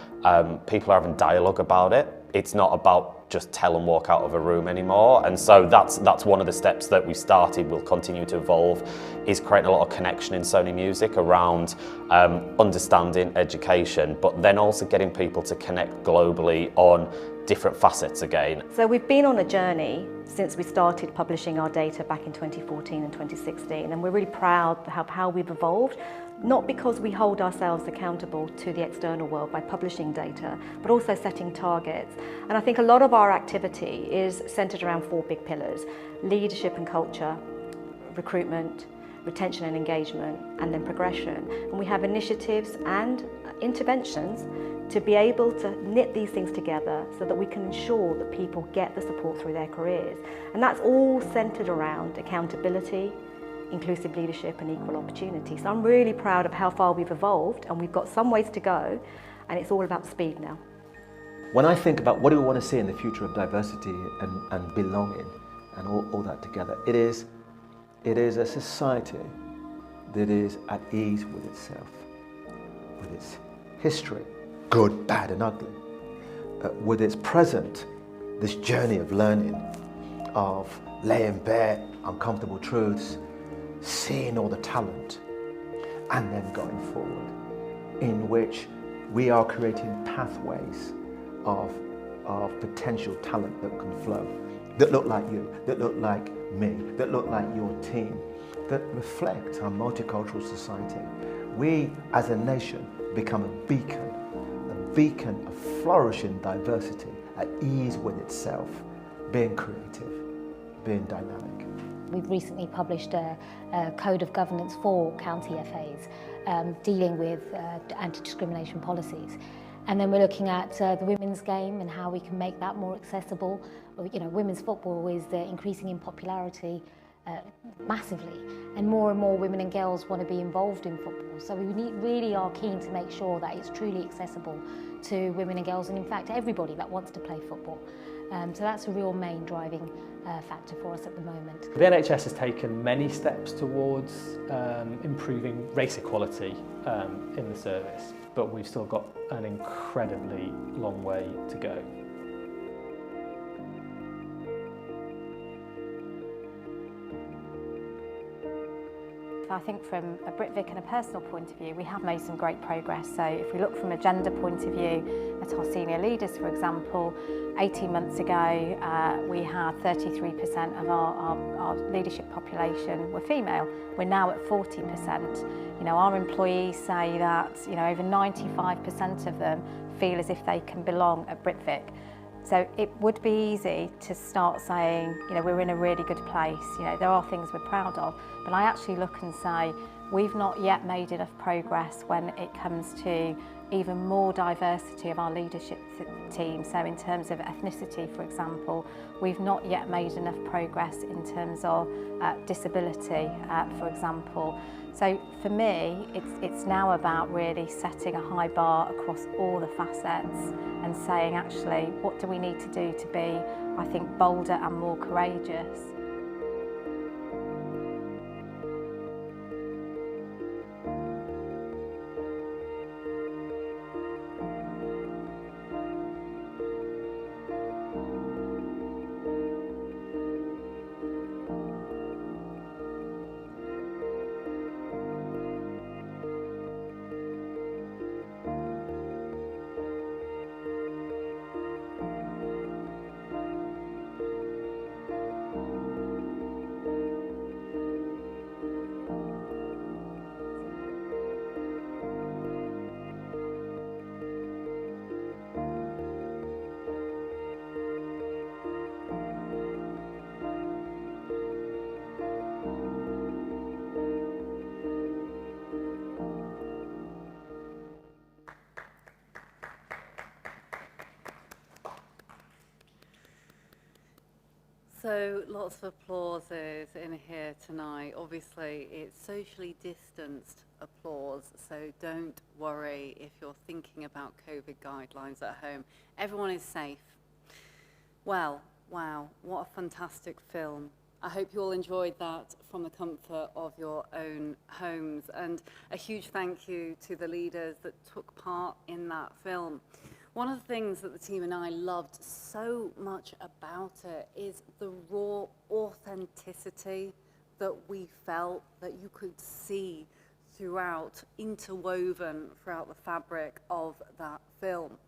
people are having dialogue about it. It's not about just tell and walk out of a room anymore. And so that's one of the steps that we started, will continue to evolve, is creating a lot of connection in Sony Music around understanding education, but then also getting people to connect globally on different facets again. So we've been on a journey since we started publishing our data back in 2014 and 2016, and we're really proud of how we've evolved, not because we hold ourselves accountable to the external world by publishing data, but also setting targets. And I think a lot of our activity is centred around 4 big pillars: leadership and culture, recruitment, retention and engagement, and then progression. And we have initiatives and interventions to be able to knit these things together so that we can ensure that people get the support through their careers. And that's all centred around accountability, inclusive leadership and equal opportunity. So I'm really proud of how far we've evolved, and we've got some ways to go, and it's all about speed now. When I think about what do we want to see in the future of diversity and belonging and all that together, it is a society that is at ease with itself, with its history, good, bad and ugly, with its present, this journey of learning, of laying bare uncomfortable truths, seeing all the talent, and then going forward, in which we are creating pathways of potential talent that can flow, that look like you, that look like me, that look like your team, that reflect our multicultural society. We, as a nation, become a beacon of flourishing diversity, at ease with itself, being creative, being dynamic. We've recently published a code of governance for county FAs dealing with anti-discrimination policies. And then we're looking at the women's game and how we can make that more accessible. You know, women's football is increasing in popularity massively, and more women and girls want to be involved in football. So we really are keen to make sure that it's truly accessible to women and girls, and in fact everybody that wants to play football. So that's a real main driving factor for us at the moment. The NHS has taken many steps towards improving race equality in the service, but we've still got an incredibly long way to go. I think from a Britvic and a personal point of view, we have made some great progress. So if we look from a gender point of view at our senior leaders, for example, 18 months ago we had 33% of our leadership population were female. We're now at 40%. You know, our employees say that, you know, over 95% of them feel as if they can belong at Britvic. So it would be easy to start saying, you know, we're in a really good place, you know, there are things we're proud of, but I actually look and say, we've not yet made enough progress when it comes to even more diversity of our leadership team. So in terms of ethnicity, for example, we've not yet made enough progress in terms of disability, for example. So for me, it's now about really setting a high bar across all the facets and saying, actually, what do we need to do to be, I think, bolder and more courageous? So lots of applauses in here tonight. Obviously, it's socially distanced applause, so don't worry if you're thinking about COVID guidelines at home. Everyone is safe. Well, wow, what a fantastic film. I hope you all enjoyed that from the comfort of your own homes. And a huge thank you to the leaders that took part in that film. One of the things that the team and I loved so much about it is the raw authenticity that we felt, that you could see throughout, interwoven throughout the fabric of that film.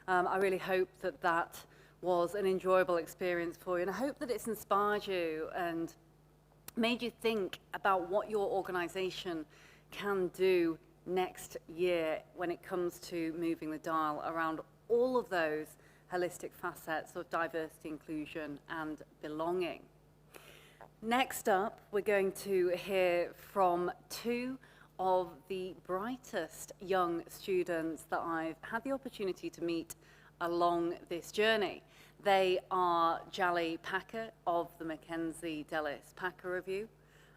I really hope that that was an enjoyable experience for you, and I hope that it's inspired you and made you think about what your organization can do next year when it comes to moving the dial around all of those holistic facets of diversity, inclusion, and belonging. Next up, we're going to hear from two of the brightest young students that I've had the opportunity to meet along this journey. They are Jali Packer of the McKenzie Delis Packer Review,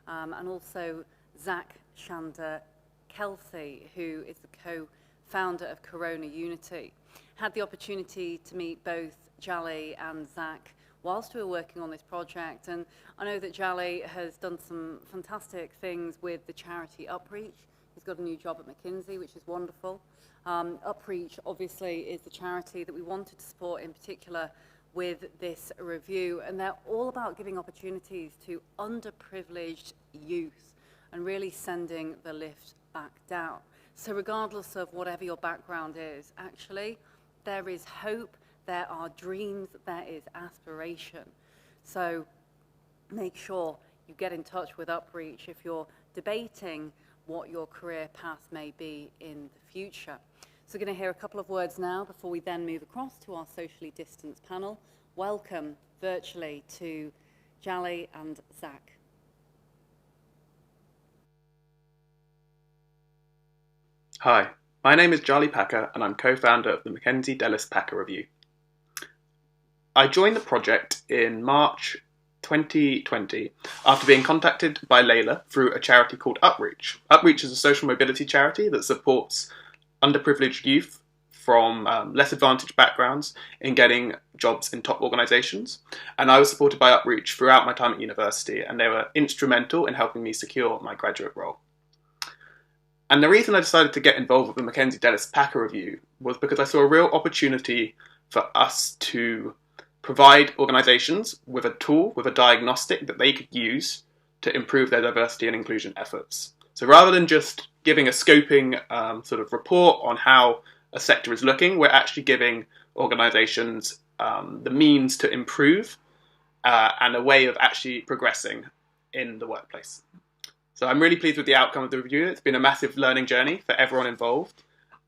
and also Zach Shanda Kelsey, who is the co-founder of Corona Unity. Had the opportunity to meet both Jali and Zach whilst we were working on this project, and I know that Jali has done some fantastic things with the charity Upreach. He's got a new job at McKenzie, which is wonderful. Upreach obviously is the charity that we wanted to support in particular with this review, and they're all about giving opportunities to underprivileged youth and really sending the lift back down. So regardless of whatever your background is, actually, there is hope, there are dreams, there is aspiration. So make sure you get in touch with Upreach if you're debating what your career path may be in the future. So we're going to hear a couple of words now before we then move across to our socially distanced panel. Welcome virtually to Jali and Zach. Hi, my name is Jali Packer and I'm co-founder of the McKenzie Delis Packer Review. I joined the project in March 2020 after being contacted by Layla through a charity called Upreach. Upreach is a social mobility charity that supports underprivileged youth from less advantaged backgrounds in getting jobs in top organisations. And I was supported by Upreach throughout my time at university, and they were instrumental in helping me secure my graduate role. And the reason I decided to get involved with the McKenzie Delis Packer Review was because I saw a real opportunity for us to provide organisations with a tool, with a diagnostic that they could use to improve their diversity and inclusion efforts. So rather than just giving a scoping sort of report on how a sector is looking, we're actually giving organisations the means to improve and a way of actually progressing in the workplace. So I'm really pleased with the outcome of the review. It's been a massive learning journey for everyone involved,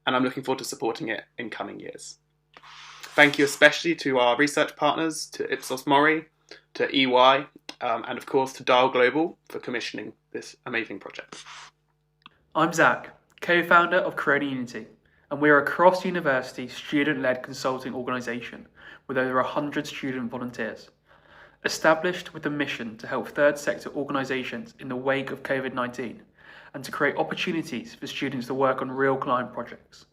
and I'm looking forward to supporting it in coming years. Thank you especially to our research partners, to Ipsos Mori, to EY, and of course to Dial Global for commissioning this amazing project. I'm Zach, co-founder of Corona Unity, and we're a cross-university student-led consulting organisation with over 100 student volunteers. Established with the mission to help third sector organisations in the wake of COVID-19 and to create opportunities for students to work on real client projects.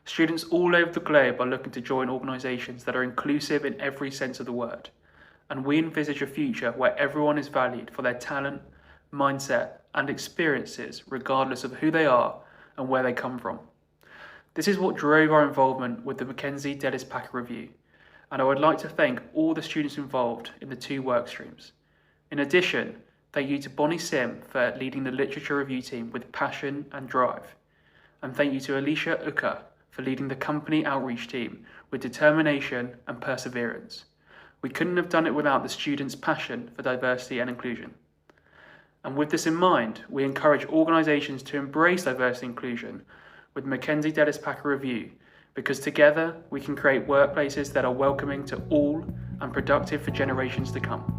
Students all over the globe are looking to join organisations that are inclusive in every sense of the word, and we envisage a future where everyone is valued for their talent, mindset and experiences regardless of who they are and where they come from. This is what drove our involvement with the McKenzie Delis Packer Review, and I would like to thank all the students involved in the two work streams. In addition, thank you to Bonnie Sim for leading the literature review team with passion and drive, and thank you to Alicia Uka for leading the company outreach team with determination and perseverance. We couldn't have done it without the students' passion for diversity and inclusion. And with this in mind, we encourage organisations to embrace diversity and inclusion with McKenzie Delis Packer Review, because together we can create workplaces that are welcoming to all and productive for generations to come.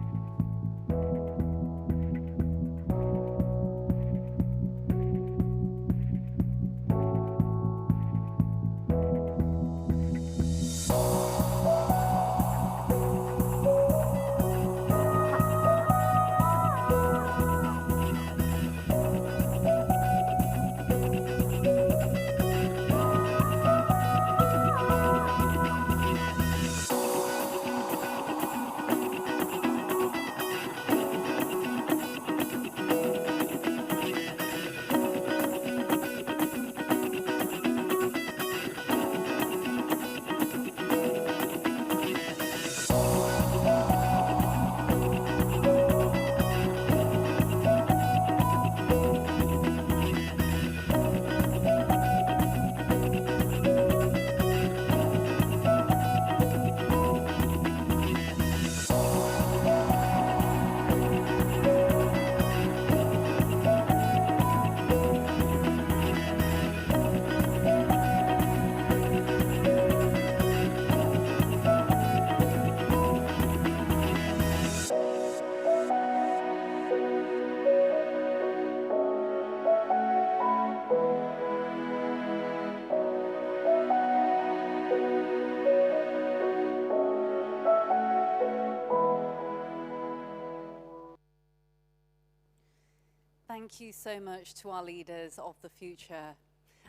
Thank you so much to our leaders of the future.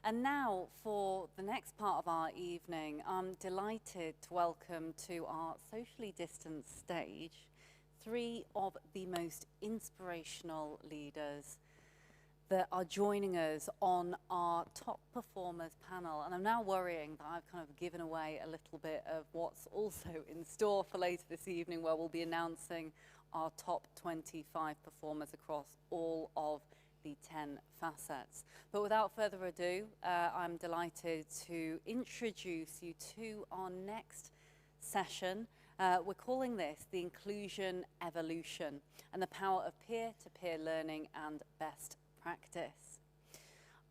And now for the next part of our evening, I'm delighted to welcome to our socially distanced stage 3 of the most inspirational leaders that are joining us on our top performers panel. And I'm now worrying that I've kind of given away a little bit of what's also in store for later this evening, where we'll be announcing our top 25 performers across all of the 10 facets. But without further ado, I'm delighted to introduce you to our next session. We're calling this the Inclusion Evolution and the Power of Peer-to-Peer Learning and Best Practice.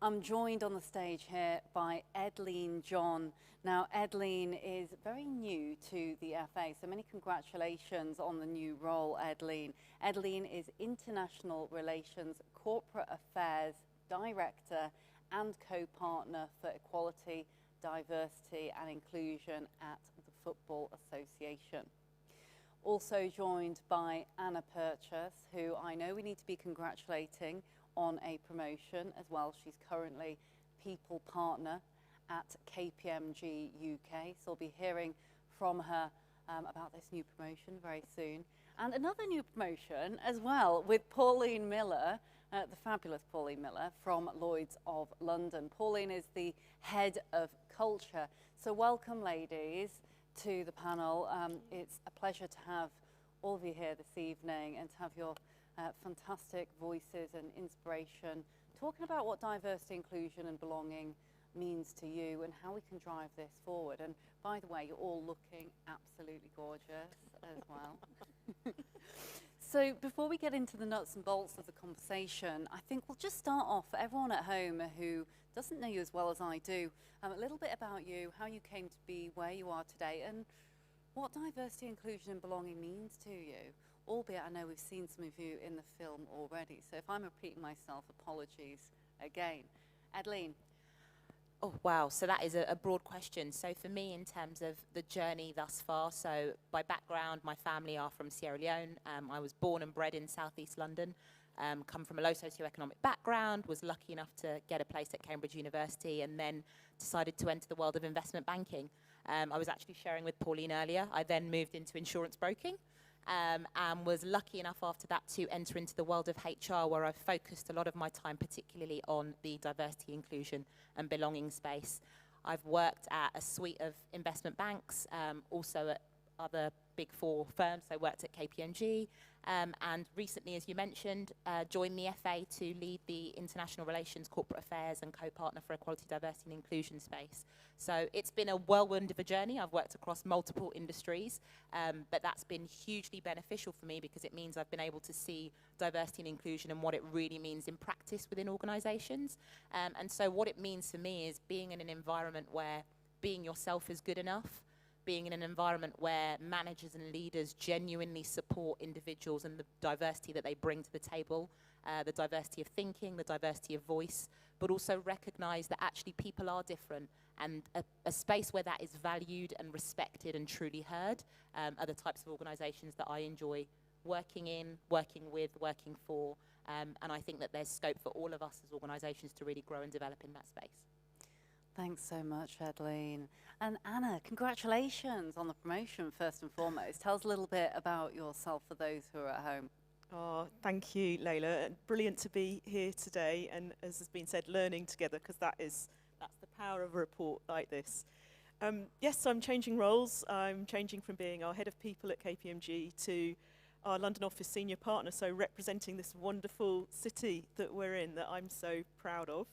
I'm joined on the stage here by Edleen John. Now, Edleen is very new to the FA, so many congratulations on the new role, Edleen. Edleen is International Relations Corporate Affairs Director and co-partner for Equality, Diversity and Inclusion at the Football Association. Also joined by Anna Purchas, who I know we need to be congratulating on a promotion as well. She's currently People Partner at KPMG UK, so we'll be hearing from her about this new promotion very soon. And another new promotion as well with Pauline Miller, the fabulous Pauline Miller from Lloyd's of London. Pauline is the Head of Culture. So welcome, ladies, to the panel. It's a pleasure to have all of you here this evening and to have your fantastic voices and inspiration talking about what diversity, inclusion and belonging means to you and how we can drive this forward. And by the way, you're all looking absolutely gorgeous as well. So before we get into the nuts and bolts of the conversation, I think we'll just start off for everyone at home who doesn't know you as well as I do, a little bit about you, how you came to be where you are today, and what diversity, inclusion and belonging means to you. Albeit I know we've seen some of you in the film already, so if I'm repeating myself, apologies again. Edleen. Oh, wow. So that is a broad question. So for me, in terms of the journey thus far, so by background, my family are from Sierra Leone. I was born and bred in southeast London, come from a low socioeconomic background, was lucky enough to get a place at Cambridge University and then decided to enter the world of investment banking. I was actually sharing with Pauline earlier. I then moved into insurance broking. And was lucky enough after that to enter into the world of HR, where I've focused a lot of my time particularly on the diversity, inclusion and belonging space. I've worked at a suite of investment banks, also at other big 4 firms. So I worked at KPMG and recently, as you mentioned, joined the FA to lead the International Relations, Corporate Affairs and co-partner for Equality, Diversity and Inclusion space. So it's been a whirlwind of a journey. I've worked across multiple industries, but that's been hugely beneficial for me because it means I've been able to see diversity and inclusion and what it really means in practice within organisations. And so what it means for me is being in an environment where being yourself is good enough, being in an environment where managers and leaders genuinely support individuals and the diversity that they bring to the table, the diversity of thinking, the diversity of voice, but also recognise that actually people are different, and a space where that is valued and respected and truly heard are the types of organisations that I enjoy working in, working with, working for, and I think that there's scope for all of us as organisations to really grow and develop in that space. Thanks so much, Edleen. And Anna, congratulations on the promotion, first and foremost. Tell us a little bit about yourself for those who are at home. Oh, thank you, Layla. Brilliant to be here today, and as has been said, learning together, because that's the power of a report like this. Yes, I'm changing roles. I'm changing from being our head of people at KPMG to our London office senior partner, so representing this wonderful city that we're in, that I'm so proud of.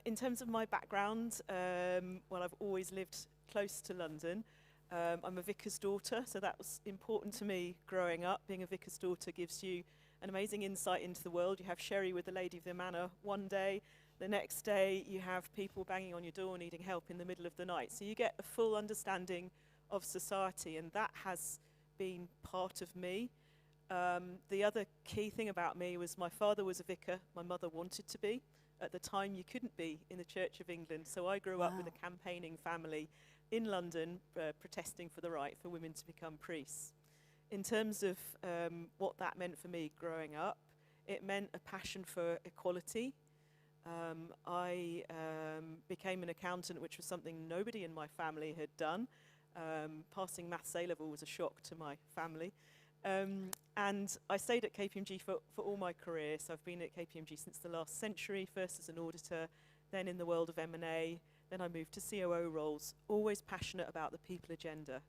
In terms of my background, well, I've always lived close to London. I'm a vicar's daughter, so that was important to me growing up. Being a vicar's daughter gives you an amazing insight into the world. You have sherry with the lady of the manor one day. The next day, you have people banging on your door needing help in the middle of the night. So you get a full understanding of society, and that has been part of me. The other key thing about me was my father was a vicar. My mother wanted to be. At the time, you couldn't be in the Church of England. So I grew up with a campaigning family in London protesting for the right for women to become priests. In terms of what that meant for me growing up, it meant a passion for equality. I became an accountant, which was something nobody in my family had done. Passing Maths A-level was a shock to my family. And I stayed at KPMG for all my career. So I've been at KPMG since the last century, first as an auditor, then in the world of M&A, then I moved to COO roles, always passionate about the people agenda.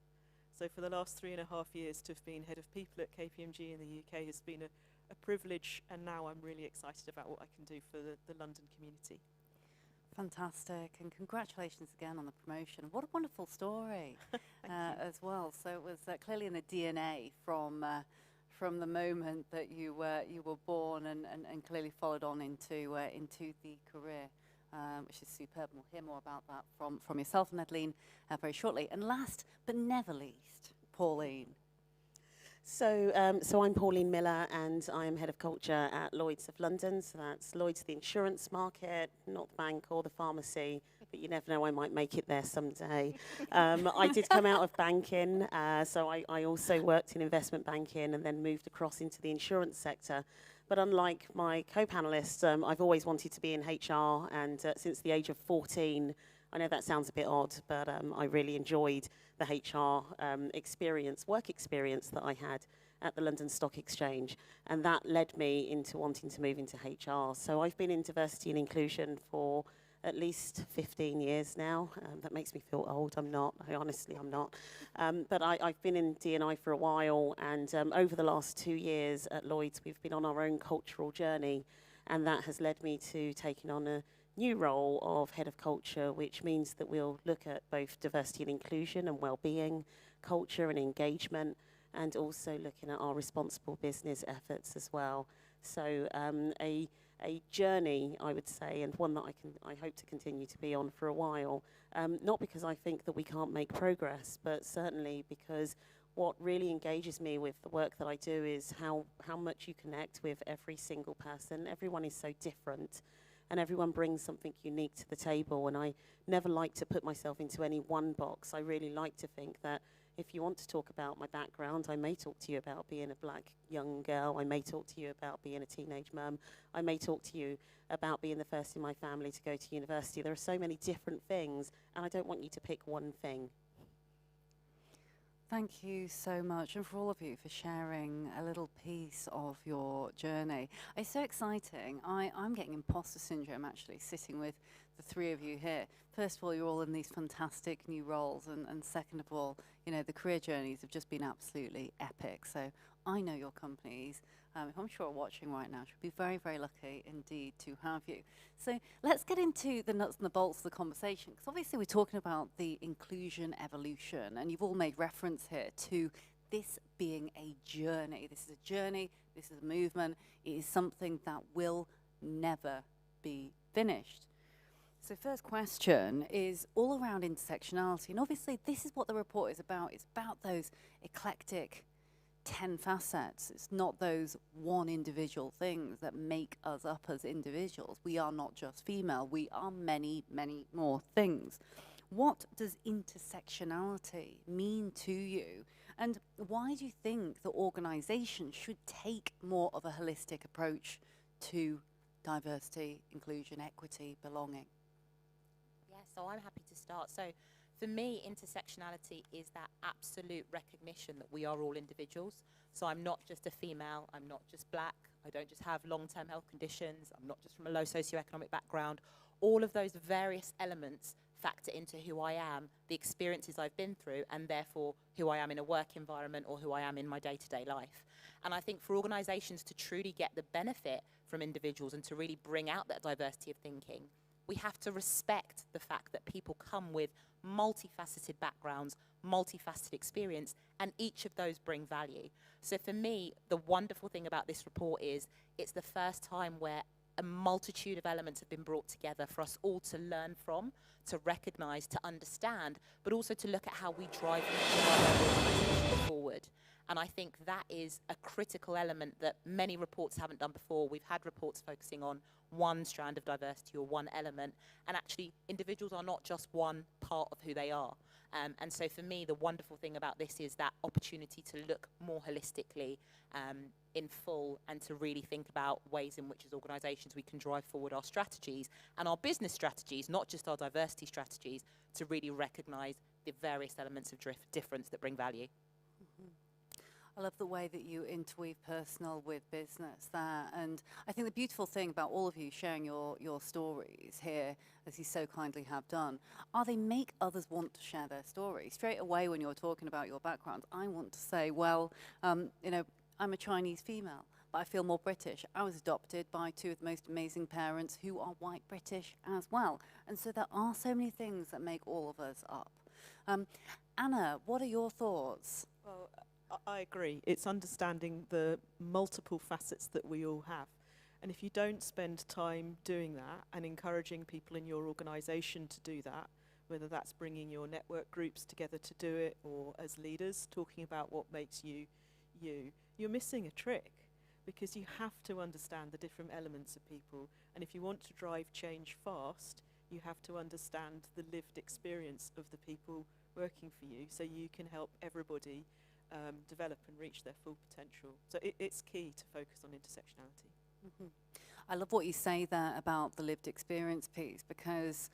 So for the last 3.5 years to have been head of people at KPMG in the UK has been a privilege, and now I'm really excited about what I can do for the London community. Fantastic, and congratulations again on the promotion. What a wonderful story as well. So it was clearly in the DNA from the moment that you were born, and clearly followed on into the career, which is superb. We'll hear more about that from yourself and Adeline very shortly. And last but never least, Pauline. So I'm Pauline Miller, and I am Head of Culture at Lloyd's of London. So that's Lloyd's, the insurance market, not the bank or the pharmacy, but you never know, I might make it there someday. I did come out of banking, so I also worked in investment banking and then moved across into the insurance sector. But unlike my co-panelists, I've always wanted to be in HR, and since the age of 14, I know that sounds a bit odd, but I really enjoyed the HR work experience that I had at the London Stock Exchange, and that led me into wanting to move into HR. So I've been in diversity and inclusion for at least 15 years now. That makes me feel old. I'm not. Honestly, I'm not. But I've been in D&I for a while, and over the last 2 years at Lloyd's, we've been on our own cultural journey, and that has led me to taking on a new role of Head of Culture, which means that we'll look at both diversity and inclusion and well-being, culture and engagement, and also looking at our responsible business efforts as well. So a journey, I would say, and one that I hope to continue to be on for a while, not because I think that we can't make progress, but certainly because what really engages me with the work that I do is how much you connect with every single person. Everyone is so different, and everyone brings something unique to the table, and I never like to put myself into any one box. I really like to think that if you want to talk about my background, I may talk to you about being a black young girl, I may talk to you about being a teenage mum, I may talk to you about being the first in my family to go to university. There are so many different things, and I don't want you to pick one thing. Thank you so much, and for all of you for sharing a little piece of your journey. It's so exciting. I'm getting imposter syndrome actually sitting with the three of you here. First of all, you're all in these fantastic new roles, and second of all, you know, the career journeys have just been absolutely epic. So I know your companies, if I'm sure are watching right now, should be very, very lucky indeed to have you. So let's get into the nuts and the bolts of the conversation, because obviously we're talking about the inclusion evolution, and you've all made reference here to this being a journey. This is a journey, this is a movement, it is something that will never be finished. So first question is all around intersectionality, and obviously this is what the report is about. It's about those eclectic 10 facets. It's not those one individual things that make us up as individuals. We are not just female, we are many, many more things. What does intersectionality mean to you? And why do you think the organisation should take more of a holistic approach to diversity, inclusion, equity, belonging? Yeah, so I'm happy to start. So for me, intersectionality is that absolute recognition that we are all individuals. So I'm not just a female, I'm not just black, I don't just have long-term health conditions, I'm not just from a low socioeconomic background. All of those various elements factor into who I am, the experiences I've been through, and therefore who I am in a work environment or who I am in my day-to-day life. And I think for organisations to truly get the benefit from individuals and to really bring out that diversity of thinking, we have to respect the fact that people come with multifaceted backgrounds, multifaceted experience, and each of those bring value. So for me, the wonderful thing about this report is it's the first time where a multitude of elements have been brought together for us all to learn from, to recognise, to understand, but also to look at how we drive forward. And I think that is a critical element that many reports haven't done before. We've had reports focusing on one strand of diversity or one element, and actually individuals are not just one part of who they are. And so for me, the wonderful thing about this is that opportunity to look more holistically in full, and to really think about ways in which as organisations we can drive forward our strategies and our business strategies, not just our diversity strategies, to really recognise the various elements of difference that bring value. I love the way that you interweave personal with business there. And I think the beautiful thing about all of you sharing your stories here, as you so kindly have done, are they make others want to share their story. Straight away when you're talking about your background, I want to say, well, you know, I'm a Chinese female, but I feel more British. I was adopted by two of the most amazing parents who are white British as well. And so there are so many things that make all of us up. Anna, what are your thoughts? Well, I agree. It's understanding the multiple facets that we all have. And if you don't spend time doing that and encouraging people in your organisation to do that, whether that's bringing your network groups together to do it, or as leaders talking about what makes you you, you're missing a trick, because you have to understand the different elements of people. And if you want to drive change fast, you have to understand the lived experience of the people working for you, so you can help everybody develop and reach their full potential. So it's key to focus on intersectionality. Mm-hmm. I love what you say there about the lived experience piece, because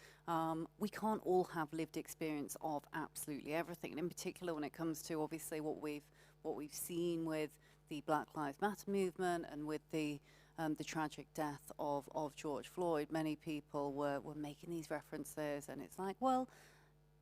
we can't all have lived experience of absolutely everything. And in particular, when it comes to obviously what we've seen with the Black Lives Matter movement and with the tragic death of George Floyd, many people were making these references, and it's like, well,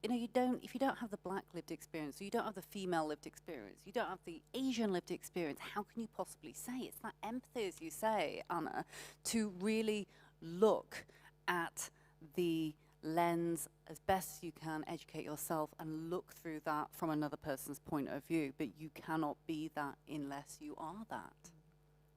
you know, if you don't have the black lived experience, or you don't have the female lived experience, you don't have the Asian lived experience, how can you possibly say? It's that empathy, as you say, Anna, to really look at the lens as best as you can, educate yourself, and look through that from another person's point of view. But you cannot be that unless you are that.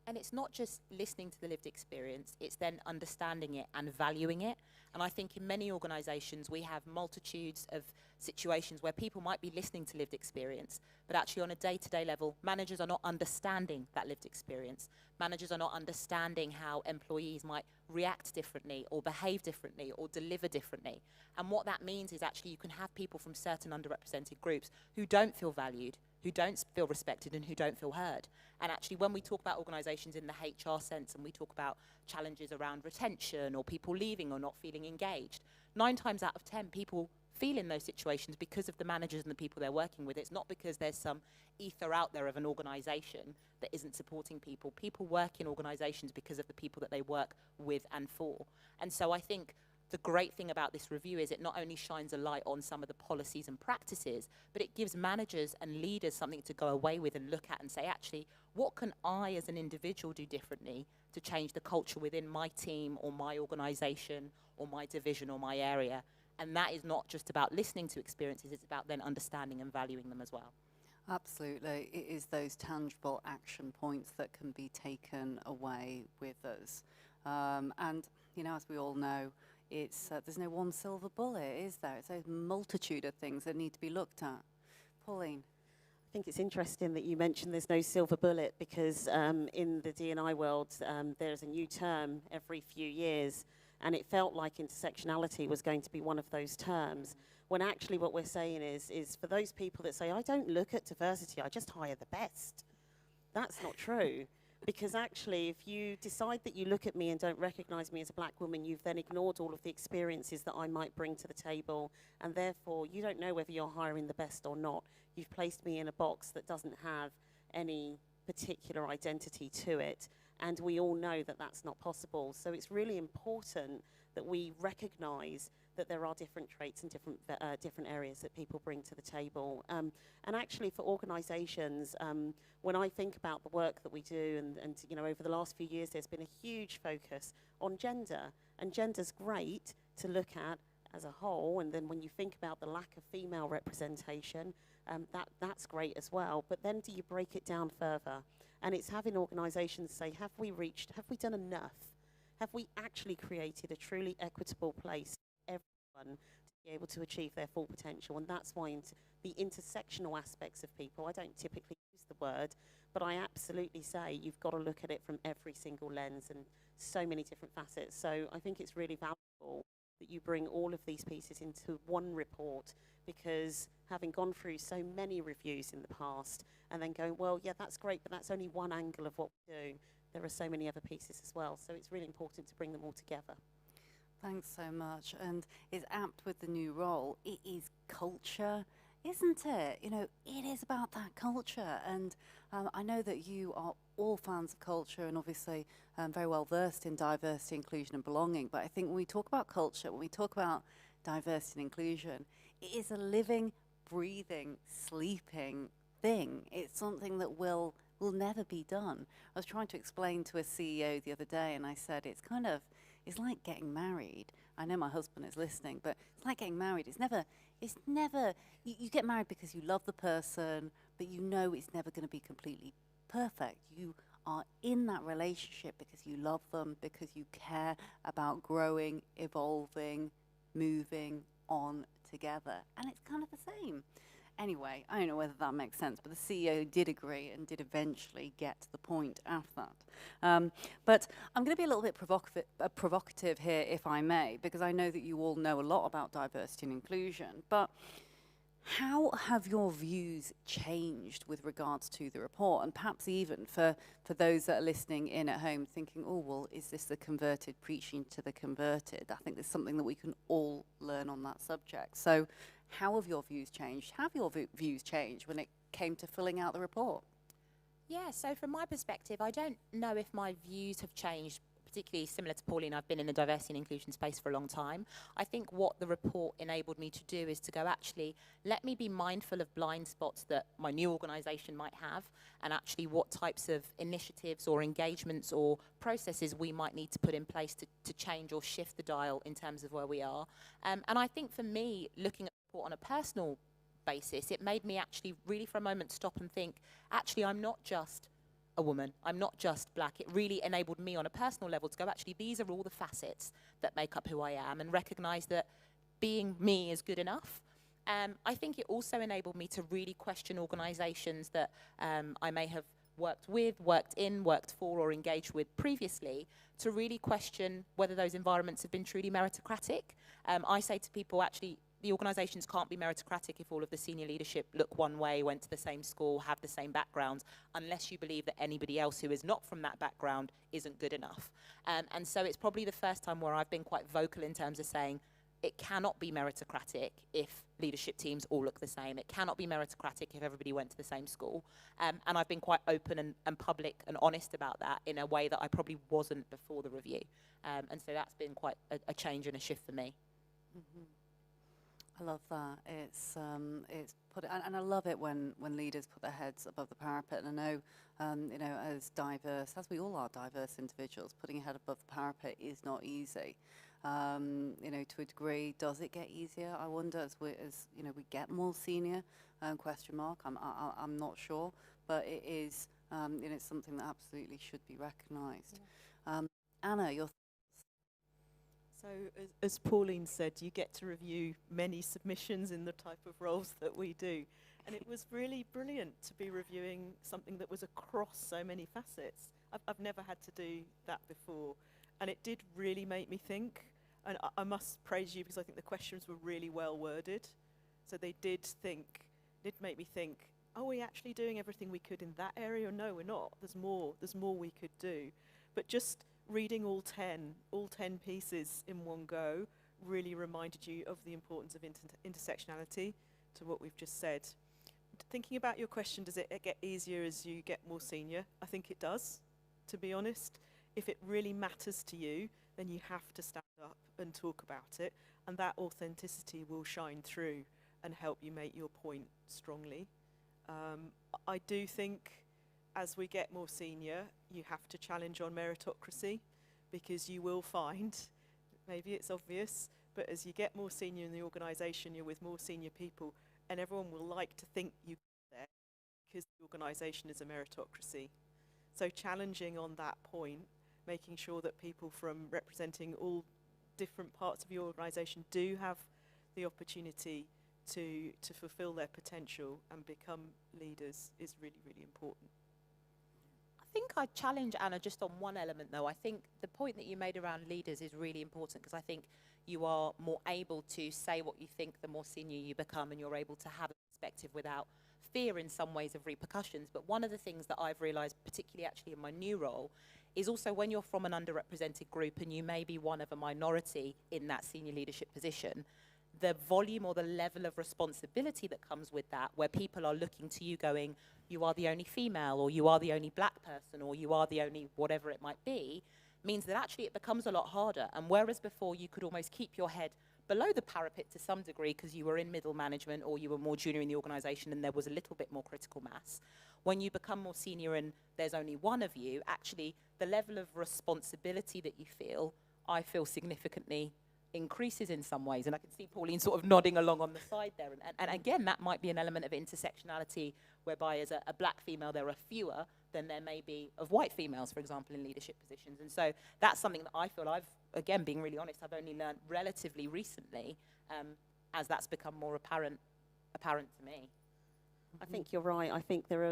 And it's not just listening to the lived experience, it's then understanding it and valuing it. And I think in many organisations we have multitudes of situations where people might be listening to lived experience, but actually on a day-to-day level, managers are not understanding that lived experience. Managers are not understanding how employees might react differently or behave differently or deliver differently. And what that means is actually you can have people from certain underrepresented groups who don't feel valued, who don't feel respected, and who don't feel heard. And actually when we talk about organisations in the HR sense, and we talk about challenges around retention or people leaving or not feeling engaged, 9 times out of 10 people feel in those situations because of the managers and the people they're working with. It's not because there's some ether out there of an organisation that isn't supporting people. People work in organisations because of the people that they work with and for. And so I think the great thing about this review is it not only shines a light on some of the policies and practices, but it gives managers and leaders something to go away with and look at and say, actually, what can I as an individual do differently to change the culture within my team or my organisation or my division or my area? And that is not just about listening to experiences, it's about then understanding and valuing them as well. Absolutely. It is those tangible action points that can be taken away with us. And, you know, as we all know, it's there's no one silver bullet, is there? It's a multitude of things that need to be looked at. Pauline? I think it's interesting that you mentioned there's no silver bullet, because in the D&I world, there's a new term every few years, and it felt like intersectionality was going to be one of those terms, when actually what we're saying is for those people that say, I don't look at diversity, I just hire the best. That's not true. Because actually, if you decide that you look at me and don't recognise me as a black woman, you've then ignored all of the experiences that I might bring to the table, and therefore you don't know whether you're hiring the best or not. You've placed me in a box that doesn't have any particular identity to it, and we all know that that's not possible. So it's really important that we recognise that there are different traits and different areas that people bring to the table. And actually for organisations, when I think about the work that we do, and you know, over the last few years there's been a huge focus on gender, and gender's great to look at as a whole, and then when you think about the lack of female representation, that's great as well. But then do you break it down further? And it's having organisations say, have we done enough? Have we actually created a truly equitable place for everyone to be able to achieve their full potential? And that's why the intersectional aspects of people, I don't typically use the word, but I absolutely say you've got to look at it from every single lens and so many different facets. So I think it's really valuable that you bring all of these pieces into one report, because having gone through so many reviews in the past and then going, well, yeah, that's great, but that's only one angle of what we do. There are so many other pieces as well. So it's really important to bring them all together. Thanks so much. And it's apt with the new role. It is culture, isn't it? You know, it is about that culture. And I know that you are all fans of culture and obviously very well versed in diversity, inclusion and belonging. But I think when we talk about culture, when we talk about diversity and inclusion, it is a living, breathing, sleeping thing. It's something that will never be done. I was trying to explain to a CEO the other day, and I said it's like getting married. I know my husband is listening, but it's like getting married. It's never, you get married because you love the person, but you know it's never going to be completely perfect. You are in that relationship because you love them, because you care about growing, evolving, moving on together. And it's kind of the same. Anyway, I don't know whether that makes sense, but the CEO did agree and did eventually get to the point after that. But I'm going to be a little bit provocative here, if I may, because I know that you all know a lot about diversity and inclusion, but how have your views changed with regards to the report? And perhaps even for those that are listening in at home thinking, oh, well, is this the converted preaching to the converted? I think there's something that we can all learn on that subject. So how have your views changed? Have your views changed when it came to filling out the report? Yeah, so from my perspective, I don't know if my views have changed, particularly similar to Pauline. I've been in the diversity and inclusion space for a long time. I think what the report enabled me to do is to go, actually, let me be mindful of blind spots that my new organisation might have, and actually what types of initiatives or engagements or processes we might need to put in place to change or shift the dial in terms of where we are. And I think for me, looking at the report on a personal basis, it made me actually really for a moment stop and think, actually, I'm not just a woman, I'm not just black. It really enabled me on a personal level to go, actually, these are all the facets that make up who I am, and recognise that being me is good enough. I think it also enabled me to really question organisations that I may have worked with, worked in, worked for, or engaged with previously, to really question whether those environments have been truly meritocratic. I say to people, actually, the organisations can't be meritocratic if all of the senior leadership look one way, went to the same school, have the same backgrounds, unless you believe that anybody else who is not from that background isn't good enough. And so it's probably the first time where I've been quite vocal in terms of saying it cannot be meritocratic if leadership teams all look the same. It cannot be meritocratic if everybody went to the same school. And I've been quite open and public and honest about that in a way that I probably wasn't before the review. And so that's been quite a change and a shift for me. Mm-hmm. I love that. It's put it, and I love it when leaders put their heads above the parapet. And I know, you know, as diverse, as we all are diverse individuals, putting your head above the parapet is not easy. You know, to a degree, does it get easier? I wonder as you know, we get more senior. Question mark. I'm not sure, but it is. You know, it's something that absolutely should be recognised. Yeah. Anna, your. So, as Pauline said, you get to review many submissions in the type of roles that we do. And it was really brilliant to be reviewing something that was across so many facets. I've never had to do that before. And it did really make me think. And I must praise you because I think the questions were really well worded. So they did make me think, are we actually doing everything we could in that area? No, we're not. There's more we could do. But just reading all 10 pieces in one go really reminded you of the importance of intersectionality to what we've just said. Thinking about your question, does it get easier as you get more senior? I think it does, to be honest. If it really matters to you, then you have to stand up and talk about it, and that authenticity will shine through and help you make your point strongly. I do think as we get more senior, you have to challenge on meritocracy, because you will find, maybe it's obvious, but as you get more senior in the organisation, you're with more senior people, and everyone will like to think you get there because the organisation is a meritocracy. So challenging on that point, making sure that people from representing all different parts of your organisation do have the opportunity to fulfil their potential and become leaders is really, really important. I think I'd challenge Anna just on one element though. I think the point that you made around leaders is really important, because I think you are more able to say what you think the more senior you become, and you're able to have a perspective without fear in some ways of repercussions. But one of the things that I've realised, particularly actually in my new role, is also when you're from an underrepresented group and you may be one of a minority in that senior leadership position, the volume or the level of responsibility that comes with that, where people are looking to you going, you are the only female, or you are the only black person, or you are the only whatever it might be, means that actually it becomes a lot harder. And whereas before you could almost keep your head below the parapet to some degree because you were in middle management or you were more junior in the organisation and there was a little bit more critical mass, when you become more senior and there's only one of you, actually the level of responsibility that you feel, I feel significantly increases in some ways. And I can see Pauline sort of nodding along on the side there. And again, that might be an element of intersectionality, whereby as a black female there are fewer than there may be of white females, for example, in leadership positions. And so that's something that I feel again, being really honest, I've only learned relatively recently as that's become more apparent to me. I think you're right. I think there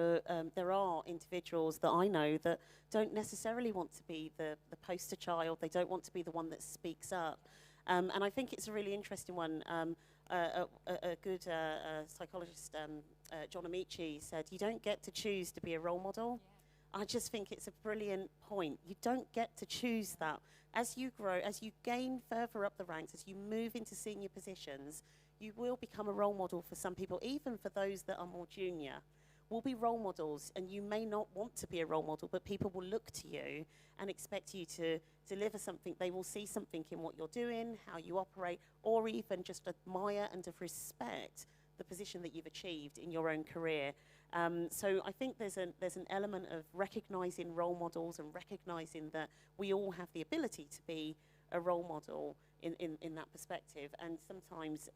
are individuals that I know that don't necessarily want to be the poster child. They don't want to be the one that speaks up. And I think it's a really interesting one. A good psychologist, John Amici, said, you don't get to choose to be a role model. Yeah. I just think it's a brilliant point. You don't get to choose that. As you grow, as you gain further up the ranks, as you move into senior positions, you will become a role model for some people, even for those that are more junior. Will be role models, and you may not want to be a role model, but people will look to you and expect you to deliver something. They will see something in what you're doing, how you operate, or even just admire and respect the position that you've achieved in your own career. So I think there's an element of recognizing role models and recognizing that we all have the ability to be a role model in that perspective. And sometimes,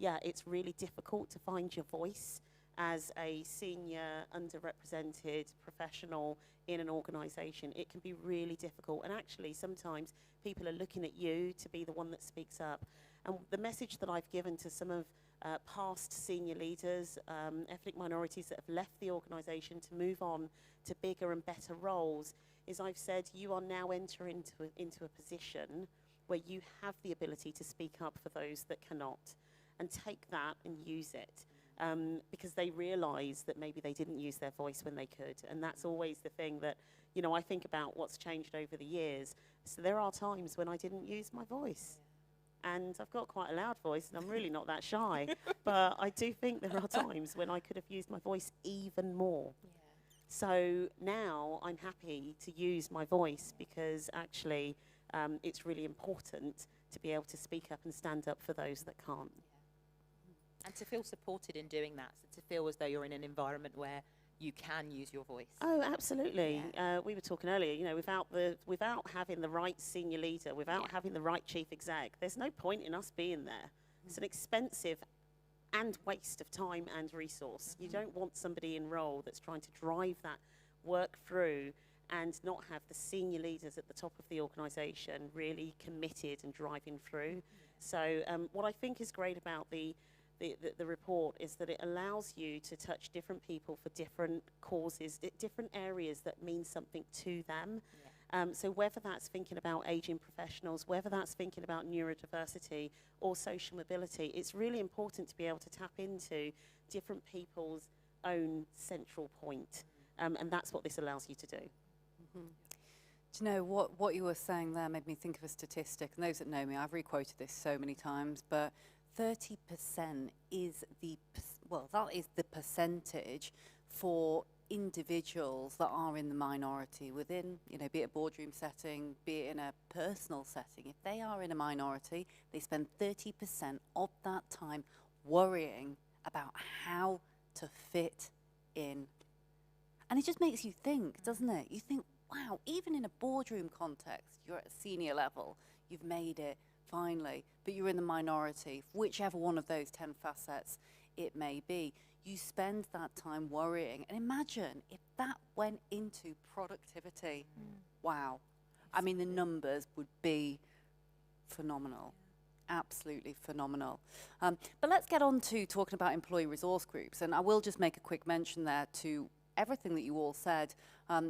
it's really difficult to find your voice as a senior, underrepresented professional in an organisation. It can be really difficult, and actually sometimes people are looking at you to be the one that speaks up. And the message that I've given to some of past senior leaders, ethnic minorities that have left the organisation to move on to bigger and better roles, is I've said you are now entering into a position where you have the ability to speak up for those that cannot, and take that and use it. Because they realise that maybe they didn't use their voice when they could. And that's always the thing that, I think about what's changed over the years. So there are times when I didn't use my voice. And I've got quite a loud voice, and I'm really not that shy. But I do think there are times when I could have used my voice even more. Yeah. So now I'm happy to use my voice, because actually it's really important to be able to speak up and stand up for those that can't. And to feel supported in doing that, so to feel as though you're in an environment where you can use your voice. Oh, absolutely. Yeah. We were talking earlier, without having the right senior leader, without having the right chief exec, there's no point in us being there. It's an expensive and waste of time and resource. You don't want somebody in role that's trying to drive that work through and not have the senior leaders at the top of the organisation really committed and driving through. So what I think is great about the report is that it allows you to touch different people for different causes, different areas that mean something to them. Yeah. So whether that's thinking about ageing professionals, whether that's thinking about neurodiversity or social mobility, it's really important to be able to tap into different people's own central point. And that's what this allows you to do. Mm-hmm. Do you know, what you were saying there made me think of a statistic. And those that know me, I've re-quoted this so many times, but 30% is that is the percentage for individuals that are in the minority within, be it a boardroom setting, be it in a personal setting. If they are in a minority, they spend 30% of that time worrying about how to fit in. And it just makes you think, doesn't it? You think, wow, even in a boardroom context, you're at a senior level, you've made it, finally, but you're in the minority, whichever one of those 10 facets it may be. You spend that time worrying. And imagine if that went into productivity. Wow. I mean, the numbers would be phenomenal. Absolutely phenomenal. But let's get on to talking about employee resource groups. And I will just make a quick mention there to everything that you all said.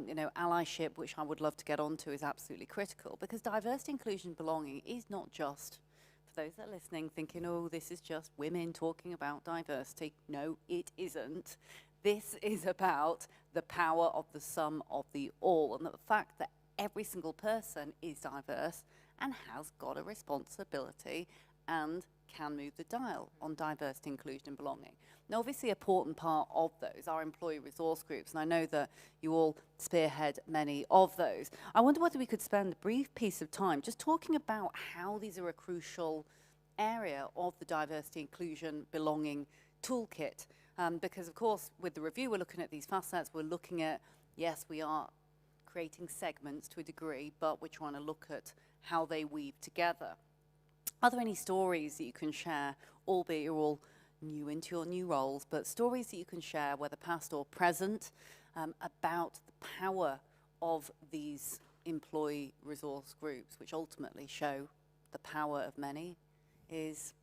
you know, allyship, which I would love to get onto, is absolutely critical, because diversity, inclusion, belonging is not just, for those that are listening, thinking, oh, this is just women talking about diversity. No, it isn't. This is about the power of the sum of the all, and the fact that every single person is diverse and has got a responsibility and can move the dial on diversity, inclusion and belonging. Now, obviously, an important part of those are employee resource groups, and I know that you all spearhead many of those. I wonder whether we could spend a brief piece of time just talking about how these are a crucial area of the diversity, inclusion, belonging toolkit. Because, of course, with the review, we're looking at these facets, we're looking at, yes, we are creating segments to a degree, but we're trying to look at how they weave together. Are there any stories that you can share, albeit you're all new into your new roles, but stories that you can share, whether past or present, about the power of these employee resource groups, which ultimately show the power of many is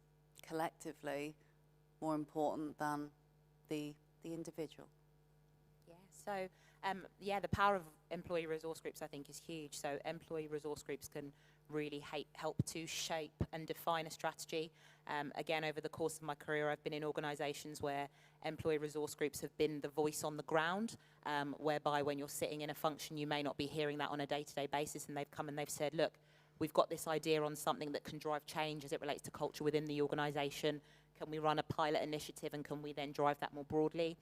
collectively more important than the individual? Yeah, so the power of employee resource groups, I think, is huge. So employee resource groups can really help to shape and define a strategy. Again, over the course of my career, I've been in organisations where employee resource groups have been the voice on the ground, whereby when you're sitting in a function, you may not be hearing that on a day-to-day basis, and they've come and they've said, look, we've got this idea on something that can drive change as it relates to culture within the organisation. Can we run a pilot initiative, and can we then drive that more broadly?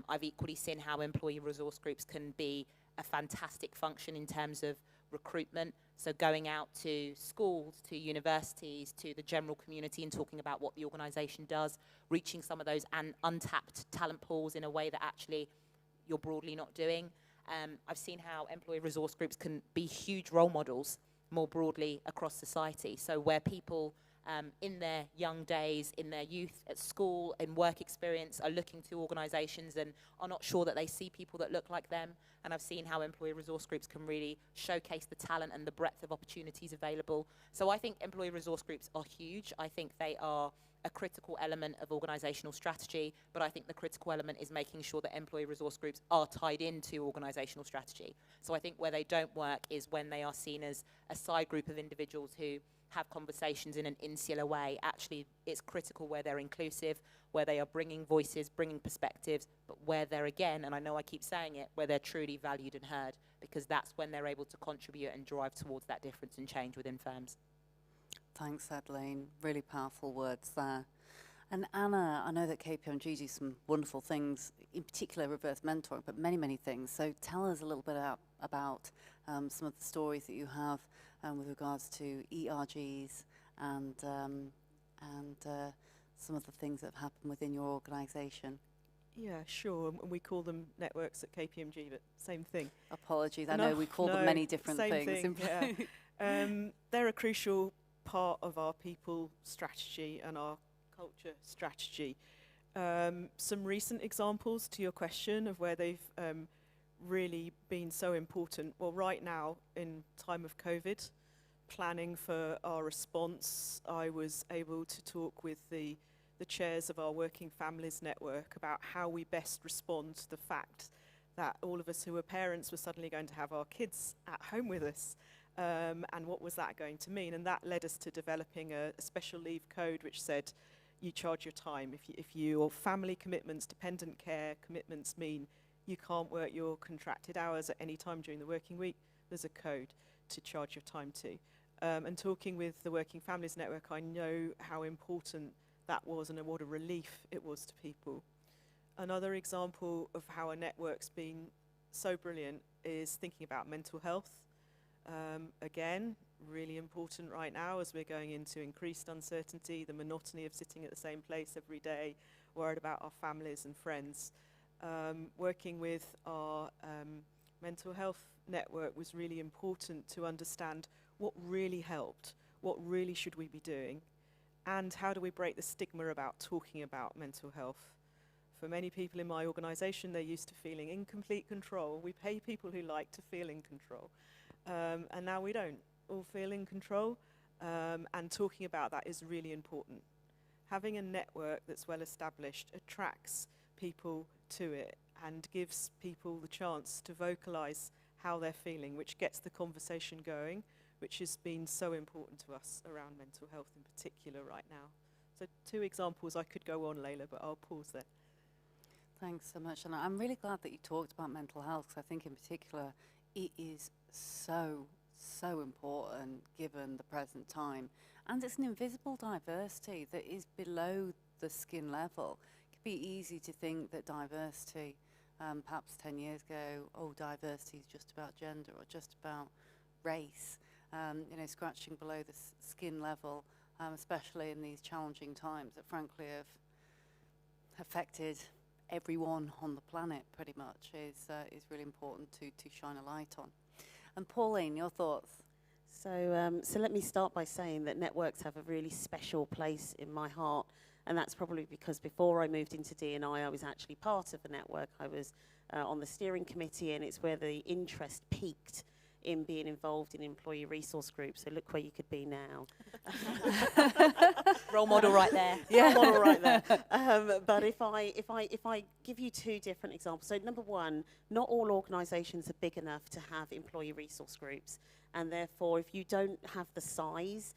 I've equally seen how employee resource groups can be a fantastic function in terms of recruitment. So going out to schools, to universities, to the general community and talking about what the organisation does, reaching some of those untapped talent pools in a way that actually you're broadly not doing. I've seen how employee resource groups can be huge role models more broadly across society. So where people in their young days, in their youth, at school, in work experience, are looking to organisations and are not sure that they see people that look like them. And I've seen how employee resource groups can really showcase the talent and the breadth of opportunities available. So I think employee resource groups are huge. I think they are a critical element of organisational strategy, but I think the critical element is making sure that employee resource groups are tied into organisational strategy. So I think where they don't work is when they are seen as a side group of individuals who have conversations in an insular way. Actually, it's critical where they're inclusive, where they are bringing voices, bringing perspectives, but where they're, again, and I know I keep saying it, where they're truly valued and heard, because that's when they're able to contribute and drive towards that difference and change within firms. Thanks, Adeline. Really powerful words there. And Anna, I know that KPMG do some wonderful things, in particular reverse mentoring, but many, many things. So tell us a little bit about some of the stories that you have with regards to ERGs and some of the things that have happened within your organisation. Yeah, sure. And we call them networks at KPMG, but same thing. Apologies, I know we call them many different things. Yeah. They're a crucial part of our people strategy and our culture strategy. Some recent examples to your question of where they've really been so important. Well, right now, in time of COVID, planning for our response, I was able to talk with the chairs of our Working Families Network about how we best respond to the fact that all of us who were parents were suddenly going to have our kids at home with us. And what was that going to mean? And that led us to developing a special leave code which said you charge your time. If your family commitments, dependent care commitments mean you can't work your contracted hours at any time during the working week, there's a code to charge your time to. And talking with the Working Families Network, I know how important that was and what a relief it was to people. Another example of how a network's been so brilliant is thinking about mental health. Again, really important right now as we're going into increased uncertainty, the monotony of sitting at the same place every day, worried about our families and friends. Working with our mental health network was really important to understand what really helped, what really should we be doing, and how do we break the stigma about talking about mental health. For many people in my organisation, they're used to feeling in complete control. We pay people who like to feel in control. And now we don't all feel in control, and talking about that is really important. Having a network that's well established attracts people to it. and gives people the chance to vocalise how they're feeling, which gets the conversation going, which has been so important to us around mental health in particular right now. So 2 examples. I could go on, Layla, but I'll pause there. Thanks so much. And I'm really glad that you talked about mental health, because I think in particular it is so important given the present time. And it's an invisible diversity that is below the skin level. It could be easy to think that diversity, perhaps 10 years ago, oh, diversity is just about gender or just about race, you know, scratching below the skin level, especially in these challenging times that frankly have affected everyone on the planet pretty much, is really important to shine a light on. And Pauline, your thoughts? So let me start by saying that networks have a really special place in my heart, and that's probably because before I moved into D&I, I was actually part of a network. I was on the steering committee, and it's where the interest peaked in being involved in employee resource groups. So look where you could be now. Role model right there. Yeah, role model right there. But if I give you 2 different examples. So number 1, not all organisations are big enough to have employee resource groups, and therefore, if you don't have the size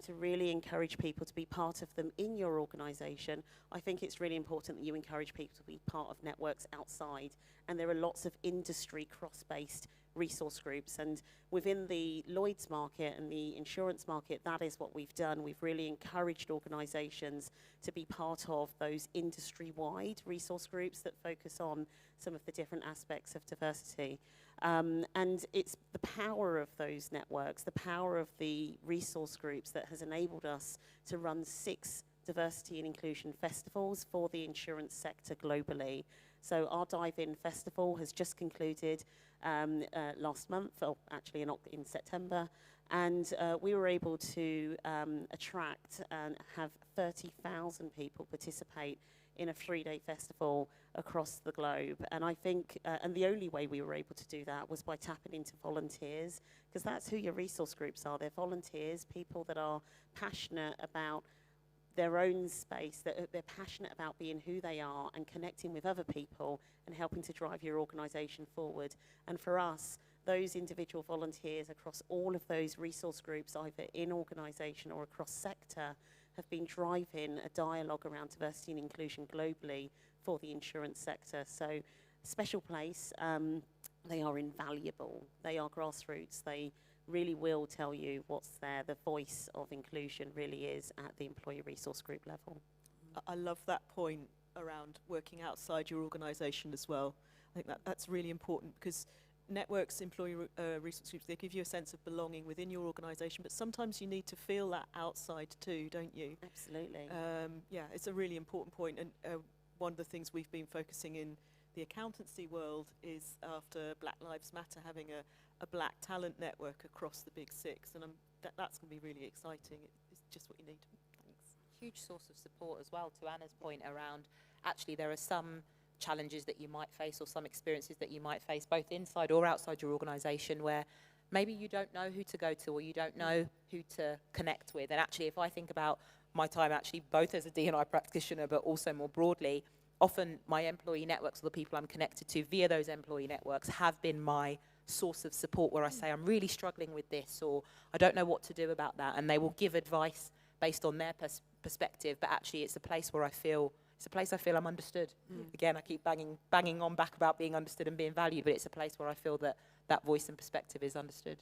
to really encourage people to be part of them in your organisation, I think it's really important that you encourage people to be part of networks outside. And there are lots of industry cross-based resource groups, and within the Lloyd's market and the insurance market, that is what we've done. We've really encouraged organisations to be part of those industry-wide resource groups that focus on some of the different aspects of diversity. And it's the power of those networks, the power of the resource groups that has enabled us to run 6 diversity and inclusion festivals for the insurance sector globally. So our Dive In Festival has just concluded last month, or actually in September, and we were able to attract and have 30,000 people participate in a 3-day festival across the globe. And I think, and the only way we were able to do that was by tapping into volunteers, because that's who your resource groups are. They're volunteers, people that are passionate about their own space, that they're passionate about being who they are and connecting with other people and helping to drive your organisation forward. And for us, those individual volunteers across all of those resource groups, either in organisation or across sector, have been driving a dialogue around diversity and inclusion globally for the insurance sector. So, special place, they are invaluable. They are grassroots. They really will tell you what's there. The voice of inclusion really is at the employee resource group level. I love that point around working outside your organisation as well. I think that's really important, because networks, employee resource groups, they give you a sense of belonging within your organisation, but sometimes you need to feel that outside too, don't you? Absolutely. Yeah, it's a really important point, and one of the things we've been focusing in the accountancy world is, after Black Lives Matter, having a black talent network across the big 6, and that's going to be really exciting. It's just what you need. Thanks. Huge source of support as well, to Anna's point around, actually there are some challenges that you might face or some experiences that you might face both inside or outside your organisation where maybe you don't know who to go to or you don't know who to connect with. And actually, if I think about my time actually both as a D&I practitioner but also more broadly, often my employee networks or the people I'm connected to via those employee networks have been my source of support, where I say I'm really struggling with this or I don't know what to do about that, and they will give advice based on their perspective, but actually it's a place where I feel I'm understood. Again, I keep banging on back about being understood and being valued, but it's a place where I feel that voice and perspective is understood.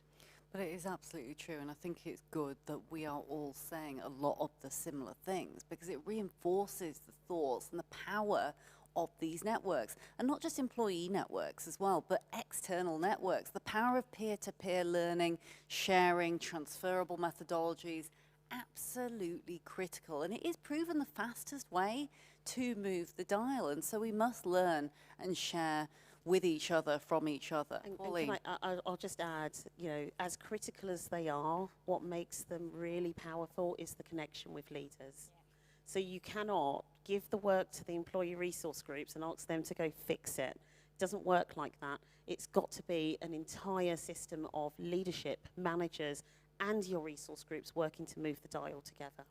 But it is absolutely true, and I think it's good that we are all saying a lot of the similar things, because it reinforces the thoughts and the power of these networks, and not just employee networks as well, but external networks. The power of peer-to-peer learning, sharing, transferable methodologies, absolutely critical, and it is proven the fastest way to move the dial, and so we must learn and share with each other, from each other. And I'll just add, you know, as critical as they are, what makes them really powerful is the connection with leaders. Yeah. So you cannot give the work to the employee resource groups and ask them to go fix it. It doesn't work like that. It's got to be an entire system of leadership, managers, and your resource groups working to move the dial together.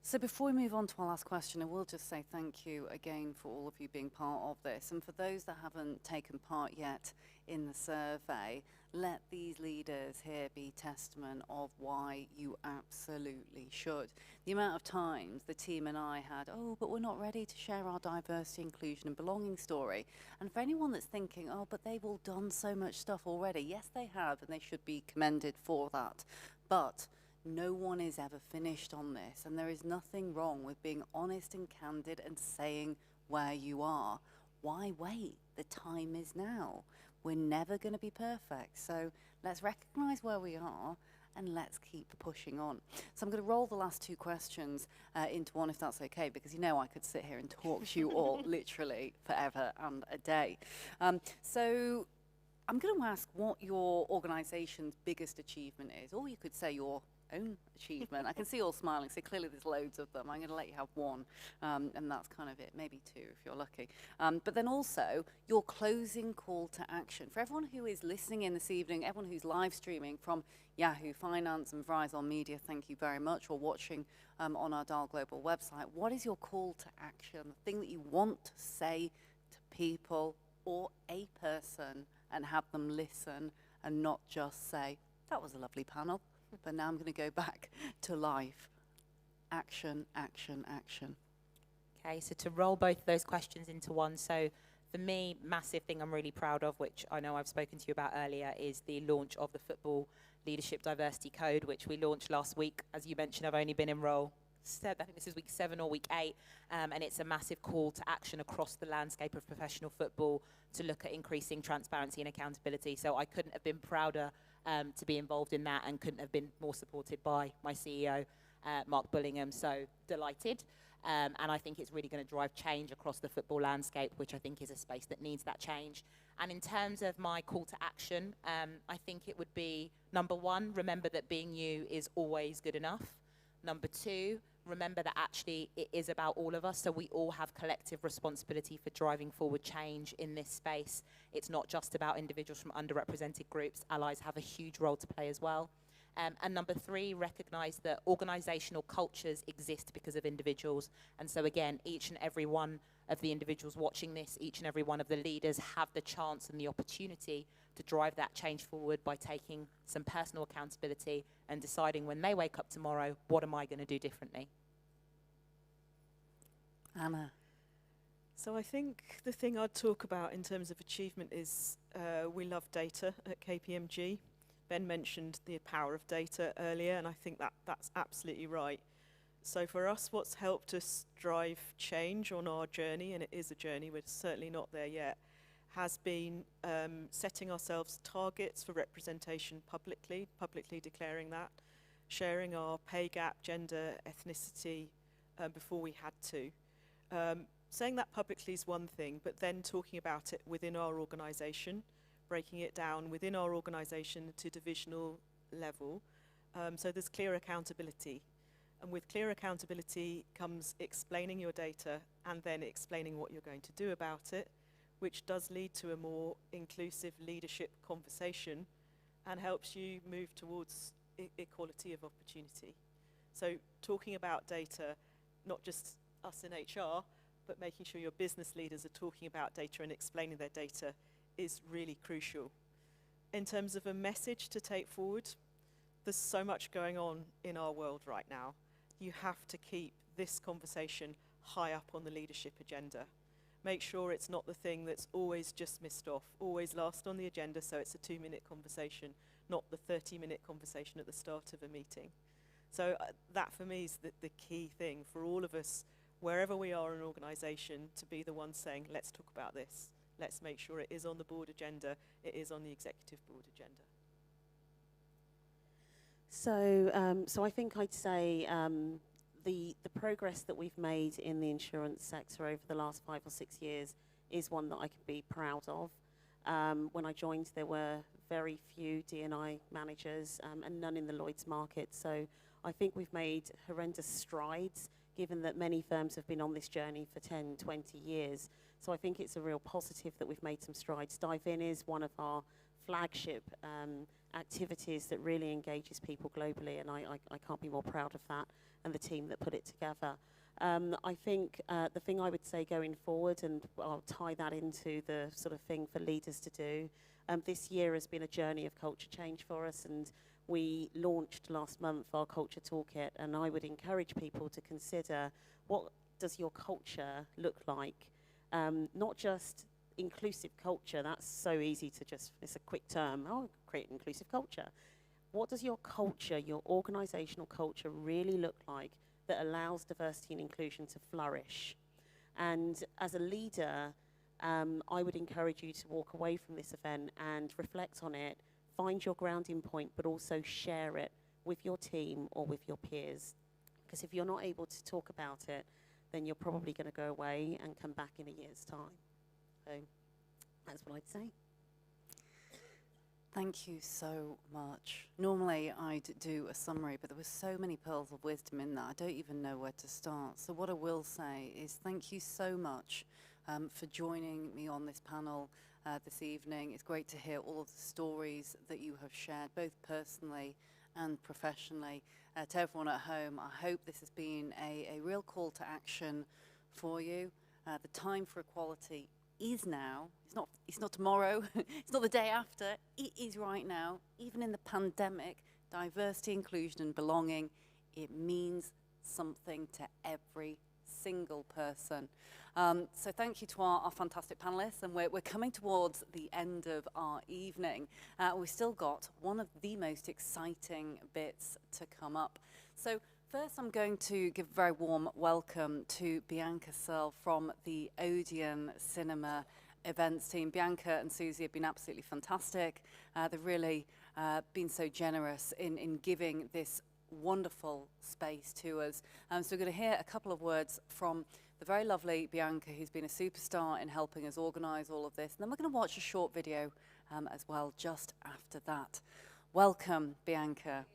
So before we move on to our last question, I will just say thank you again for all of you being part of this. And for those that haven't taken part yet in the survey, let these leaders here be testament of why you absolutely should. The amount of times the team and I had, oh, but we're not ready to share our diversity, inclusion and belonging story. And for anyone that's thinking, oh, but they've all done so much stuff already. Yes, they have, and they should be commended for that. But no one is ever finished on this, and there is nothing wrong with being honest and candid and saying where you are. Why wait? The time is now. We're never going to be perfect, so let's recognise where we are and let's keep pushing on. So I'm going to roll the last two questions into one, if that's okay, because you know I could sit here and talk to you all literally forever and a day. So I'm going to ask what your organisation's biggest achievement is, or you could say your own achievement. I can see you all smiling, so clearly there's loads of them. I'm going to let you have one, and that's kind of it, maybe two if you're lucky. But then also, your closing call to action. For everyone who is listening in this evening, everyone who's live streaming from Yahoo Finance and Verizon Media, thank you very much, or watching on our Dial Global website, what is your call to action, the thing that you want to say to people or a person and have them listen and not just say, that was a lovely panel, but now I'm going to go back to life. Action, action, action. Okay, so to roll both of those questions into one, so for me, massive thing I'm really proud of, which I know I've spoken to you about earlier, is the launch of the Football Leadership Diversity Code, which we launched last week. As you mentioned, I've only been in role, I think this is week 7 or week 8, and it's a massive call to action across the landscape of professional football to look at increasing transparency and accountability. So I couldn't have been prouder to be involved in that, and couldn't have been more supported by my CEO, Mark Bullingham. So delighted. And I think it's really going to drive change across the football landscape, which I think is a space that needs that change. And in terms of my call to action, I think it would be, number 1, remember that being you is always good enough. Number 2, remember that actually it is about all of us, so we all have collective responsibility for driving forward change in this space. It's not just about individuals from underrepresented groups. Allies have a huge role to play as well. And number 3, recognise that organisational cultures exist because of individuals. And so again, each and every one of the individuals watching this, each and every one of the leaders have the chance and the opportunity to drive that change forward by taking some personal accountability and deciding when they wake up tomorrow, what am I going to do differently? Anna. So I think the thing I'd talk about in terms of achievement is we love data at KPMG. Ben mentioned the power of data earlier, and I think that's absolutely right. So for us, what's helped us drive change on our journey, and it is a journey, we're certainly not there yet, has been setting ourselves targets for representation publicly declaring that, sharing our pay gap, gender, ethnicity before we had to. Saying that publicly is one thing, but then talking about it within our organisation, breaking it down within our organisation to divisional level. So there's clear accountability. And with clear accountability comes explaining your data and then explaining what you're going to do about it, which does lead to a more inclusive leadership conversation and helps you move towards equality of opportunity. So talking about data, not just us in HR, but making sure your business leaders are talking about data and explaining their data is really crucial. In terms of a message to take forward, there's so much going on in our world right now. You have to keep this conversation high up on the leadership agenda. Make sure it's not the thing that's always just missed off, always last on the agenda, so it's a 2-minute conversation, not the 30-minute conversation at the start of a meeting. So that for me is the key thing for all of us, wherever we are in an organisation, to be the one saying, let's talk about this. Let's make sure it is on the board agenda, it is on the executive board agenda. So I think I'd say the progress that we've made in the insurance sector over the last 5 or 6 years is one that I can be proud of. When I joined, there were very few D&I managers and none in the Lloyd's market. So I think we've made horrendous strides, given that many firms have been on this journey for 10, 20 years. So I think it's a real positive that we've made some strides. Dive In is one of our flagship activities that really engages people globally, and I can't be more proud of that and the team that put it together. I think the thing I would say going forward, and I'll tie that into the sort of thing for leaders to do, this year has been a journey of culture change for us, and we launched last month our culture toolkit, and I would encourage people to consider, what does your culture look like? Not just inclusive culture, that's so easy to just, it's a quick term, oh, create an inclusive culture. What does your culture, your organizational culture really look like that allows diversity and inclusion to flourish? And as a leader, I would encourage you to walk away from this event and reflect on it, find your grounding point, but also share it with your team or with your peers. Because if you're not able to talk about it, then you're probably going to go away and come back in a year's time. So that's what I'd say. Thank you so much. Normally I'd do a summary, but there were so many pearls of wisdom in that, I don't even know where to start. So what I will say is thank you so much for joining me on this panel this evening. It's great to hear all of the stories that you have shared, both personally and professionally. To everyone at home, I hope this has been a real call to action for you. The time for equality is now. It's not tomorrow. It's not the day after. It is right now. Even in the pandemic, diversity, inclusion and belonging, it means something to every single person. So thank you to our fantastic panelists, and we're coming towards the end of our evening. We've still got one of the most exciting bits to come up. So first I'm going to give a very warm welcome to Bianca Searle from the Odeon Cinema events team. Bianca and Susie have been absolutely fantastic. They've really been so generous in giving this wonderful space to us. So we're going to hear a couple of words from the very lovely Bianca, who's been a superstar in helping us organise all of this. And then we're going to watch a short video as well just after that. Welcome, Bianca.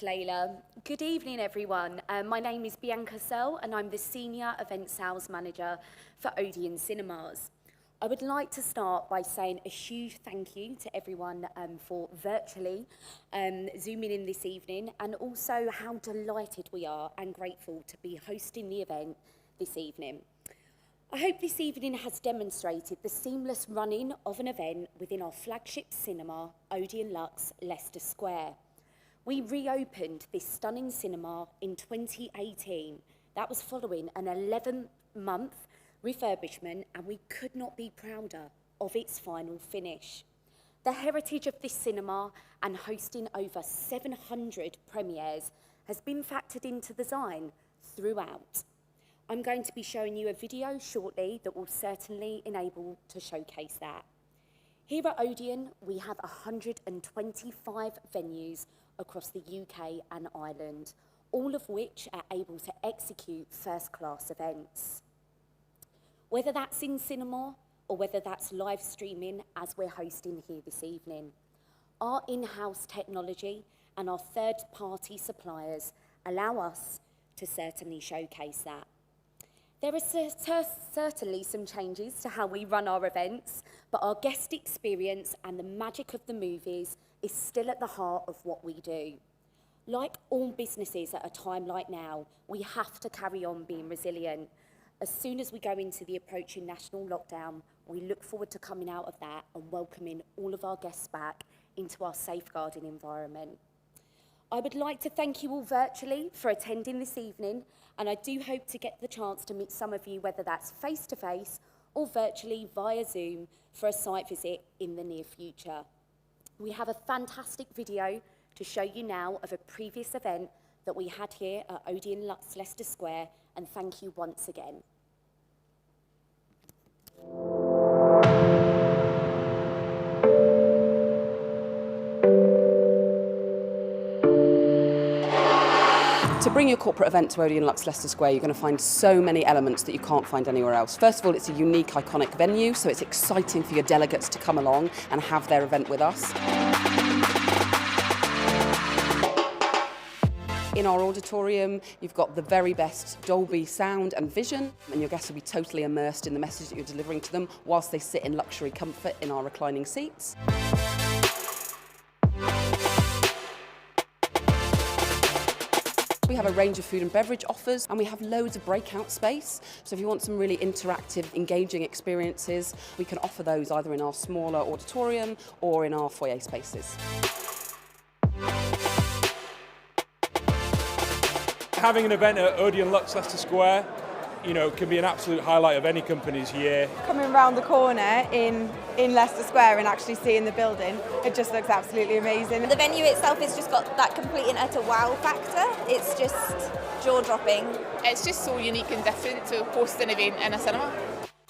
Layla. Good evening, everyone. My name is Bianca Searle, and I'm the Senior Event Sales Manager for Odeon Cinemas. I would like to start by saying a huge thank you to everyone for virtually zooming in this evening, and also how delighted we are and grateful to be hosting the event this evening. I hope this evening has demonstrated the seamless running of an event within our flagship cinema, Odeon Luxe, Leicester Square. We reopened this stunning cinema in 2018. That was following an 11-month refurbishment, and we could not be prouder of its final finish. The heritage of this cinema and hosting over 700 premieres has been factored into the design throughout. I'm going to be showing you a video shortly that will certainly enable to showcase that. Here at Odeon, we have 125 venues across the UK and Ireland, all of which are able to execute first-class events. Whether that's in cinema or whether that's live streaming as we're hosting here this evening, our in-house technology and our third-party suppliers allow us to certainly showcase that. There are certainly some changes to how we run our events, but our guest experience and the magic of the movies is still at the heart of what we do. Like all businesses at a time like now, we have to carry on being resilient. As soon as we go into the approaching national lockdown, we look forward to coming out of that and welcoming all of our guests back into our safeguarding environment. I would like to thank you all virtually for attending this evening, and I do hope to get the chance to meet some of you, whether that's face-to-face or virtually via Zoom, for a site visit in the near future. We have a fantastic video to show you now of a previous event that we had here at Odeon Luxe Leicester Square, and thank you once again. To bring your corporate event to Odeon Luxe Leicester Square, you're going to find so many elements that you can't find anywhere else. First of all, it's a unique, iconic venue, so it's exciting for your delegates to come along and have their event with us. In our auditorium, you've got the very best Dolby sound and vision, and your guests will be totally immersed in the message that you're delivering to them whilst they sit in luxury comfort in our reclining seats. We have a range of food and beverage offers, and we have loads of breakout space. So if you want some really interactive, engaging experiences, we can offer those either in our smaller auditorium or in our foyer spaces. Having an event at Odeon Lux Leicester Square, you know, can be an absolute highlight of any company's year. Coming around the corner in Leicester Square and actually seeing the building, it just looks absolutely amazing. The venue itself has just got that complete and utter wow factor. It's just jaw-dropping. It's just so unique and different to host an event in a cinema.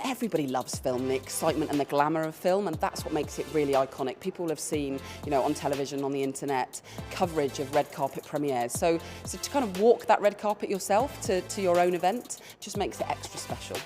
Everybody loves film, the excitement and the glamour of film, and that's what makes it really iconic. People have seen, you know, on television, on the internet, coverage of red carpet premieres. So to kind of walk that red carpet yourself to your own event just makes it extra special.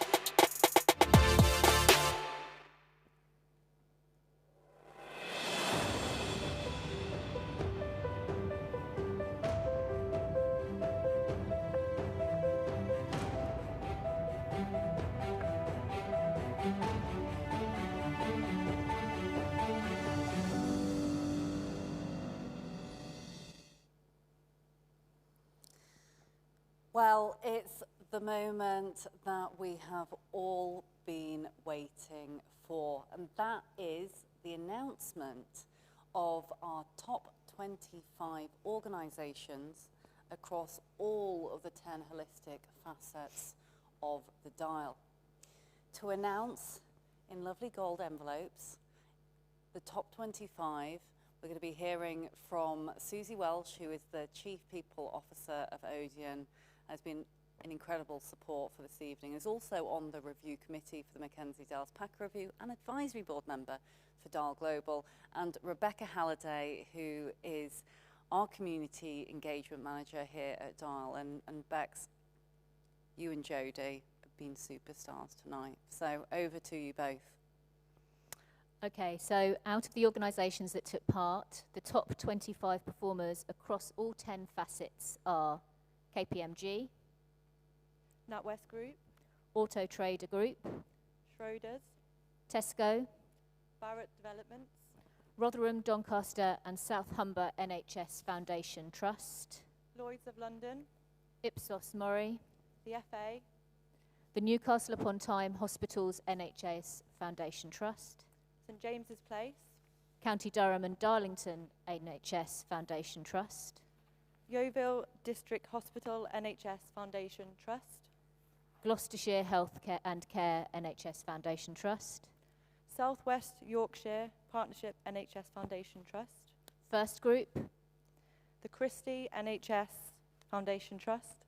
Well, it's the moment that we have all been waiting for, and that is the announcement of our top 25 organisations across all of the 10 holistic facets of the dial. To announce in lovely gold envelopes the top 25, we're going to be hearing from Susie Welsh, who is the Chief People Officer of Odeon, has been an incredible support for this evening. Is also on the review committee for the McKenzie Delis Packer Review and advisory board member for Dial Global, and Rebecca Halliday, who is our community engagement manager here at Dial. And Bex, you and Jodie have been superstars tonight. So over to you both. Okay, so out of the organisations that took part, the top 25 performers across all 10 facets are KPMG, NatWest Group, Auto Trader Group, Schroders, Tesco, Barratt Developments, Rotherham, Doncaster and South Humber NHS Foundation Trust, Lloyds of London, Ipsos Mori, the FA, the Newcastle upon Tyne Hospitals NHS Foundation Trust, St James's Place, County Durham and Darlington NHS Foundation Trust, Yeovil District Hospital NHS Foundation Trust, Gloucestershire Health Care and Care NHS Foundation Trust, South West Yorkshire Partnership NHS Foundation Trust, First Group, the Christie NHS Foundation Trust,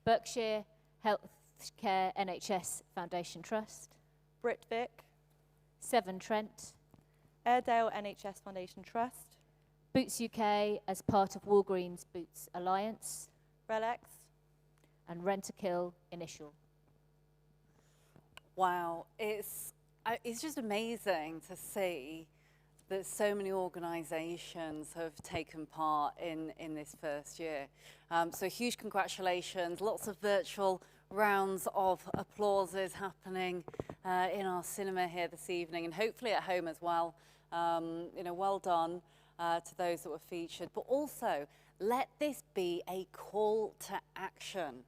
Berkshire Health Care NHS Foundation Trust, Britvic, Severn Trent, Airedale NHS Foundation Trust, Boots UK as part of Walgreens Boots Alliance, Relex, and Rent-A-Kill Initial. Wow, it's just amazing to see that so many organisations have taken part in this first year. So huge congratulations, lots of virtual rounds of applauses happening in our cinema here this evening, and hopefully at home as well. You know, well done to those that were featured, but also let this be a call to action.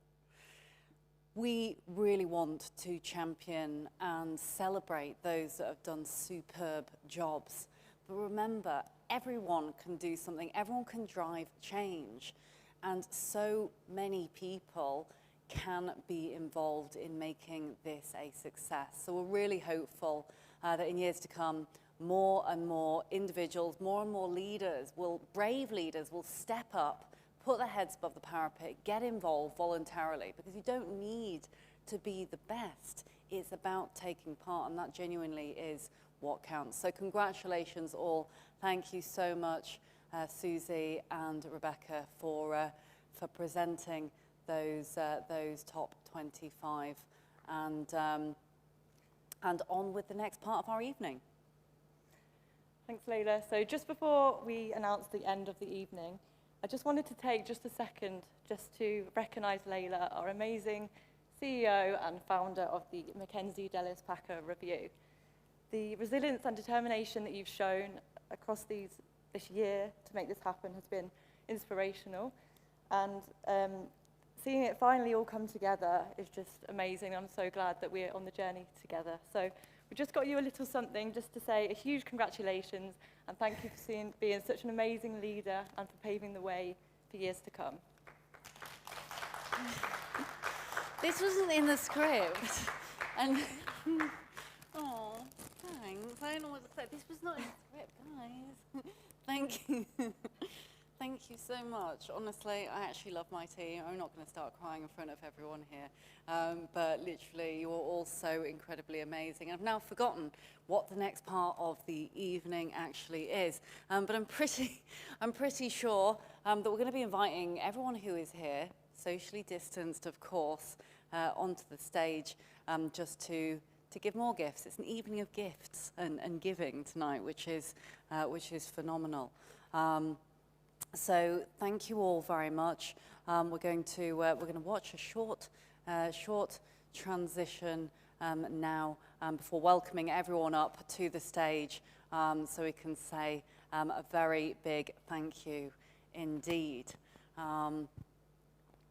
We really want to champion and celebrate those that have done superb jobs. But remember, everyone can do something, everyone can drive change, and so many people can be involved in making this a success. So we're really hopeful that in years to come, more and more individuals, more and more leaders, brave leaders will step up, put their heads above the parapet, get involved voluntarily, because you don't need to be the best. It's about taking part, and that genuinely is what counts. So congratulations all. Thank you so much, Susie and Rebecca, for presenting those top 25, and on with the next part of our evening. Thanks, Layla. So just before we announce the end of the evening, I just wanted to take just a second just to recognise Layla, our amazing CEO and founder of the McKenzie Delis Packer Review. The resilience and determination that you've shown across this year to make this happen has been inspirational. And seeing it finally all come together is just amazing. I'm so glad that we're on the journey together. So we just got you a little something just to say a huge congratulations and thank you for being such an amazing leader and for paving the way for years to come. This wasn't in the script. And oh, thanks. I don't know what to say. This was not in the script, guys. Thank you. Thank you so much. Honestly, I actually love my team. I'm not going to start crying in front of everyone here. But literally, you are all so incredibly amazing. I've now forgotten what the next part of the evening actually is. But I'm pretty sure that we're going to be inviting everyone who is here, socially distanced, of course, onto the stage just to give more gifts. It's an evening of gifts and giving tonight, which is phenomenal. So thank you all very much. We're going to watch a short transition now before welcoming everyone up to the stage, so we can say a very big thank you indeed.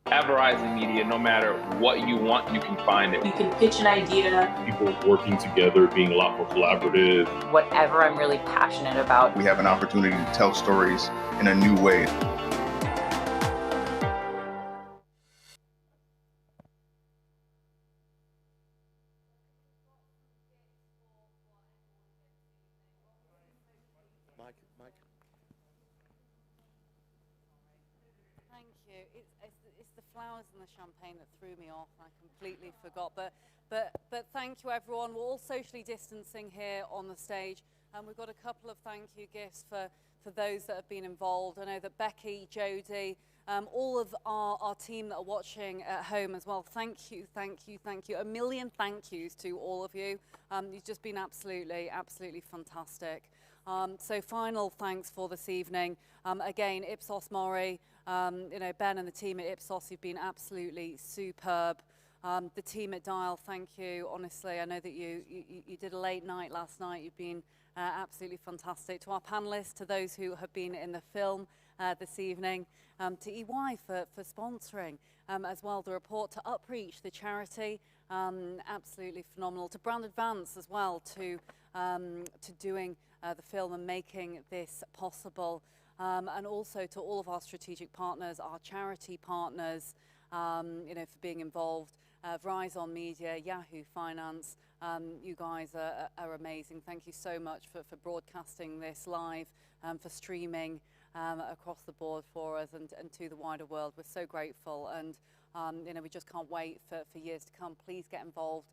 At Verizon Media, no matter what you want, you can find it. You can pitch an idea. People working together, being a lot more collaborative. Whatever I'm really passionate about. We have an opportunity to tell stories in a new way. Thank you. It's the flowers and the champagne that threw me off. I completely forgot. But thank you, everyone. We're all socially distancing here on the stage, and we've got a couple of thank you gifts for those that have been involved. I know that Becky, Jodie, all of our team that are watching at home as well. Thank you, thank you, thank you. A million thank yous to all of you. You've just been absolutely fantastic. So final thanks for this evening. Again, Ipsos Mori, Ben and the team at Ipsos, you've been absolutely superb. The team at Dial, thank you. Honestly, I know that you did a late night last night. You've been absolutely fantastic. To our panelists, to those who have been in the film this evening, to EY for sponsoring as well the report, to Upreach, the charity, absolutely phenomenal. To Brand Advance as well, to doing the film and making this possible. And also to all of our strategic partners, our charity partners, for being involved. Verizon Media, Yahoo Finance, you guys are amazing. Thank you so much for broadcasting this live, for streaming across the board for us and to the wider world. We're so grateful, and we just can't wait for years to come. Please get involved,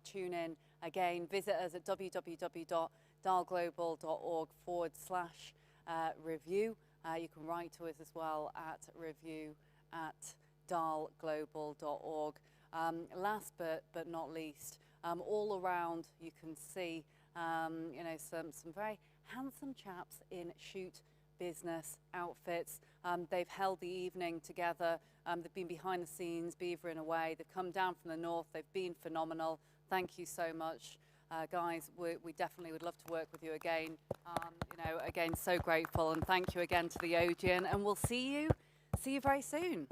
tune in again, visit us at www.dalglobal.org/review. You can write to us as well at review@dalglobal.org. Last but not least, all around you can see some very handsome chaps in shoot business outfits. They've held the evening together. They've been behind the scenes, beavering away. They've come down from the north. They've been phenomenal. Thank you so much. Guys, we definitely would love to work with you again. Again, so grateful, and thank you again to the Odeon, and we'll see you very soon.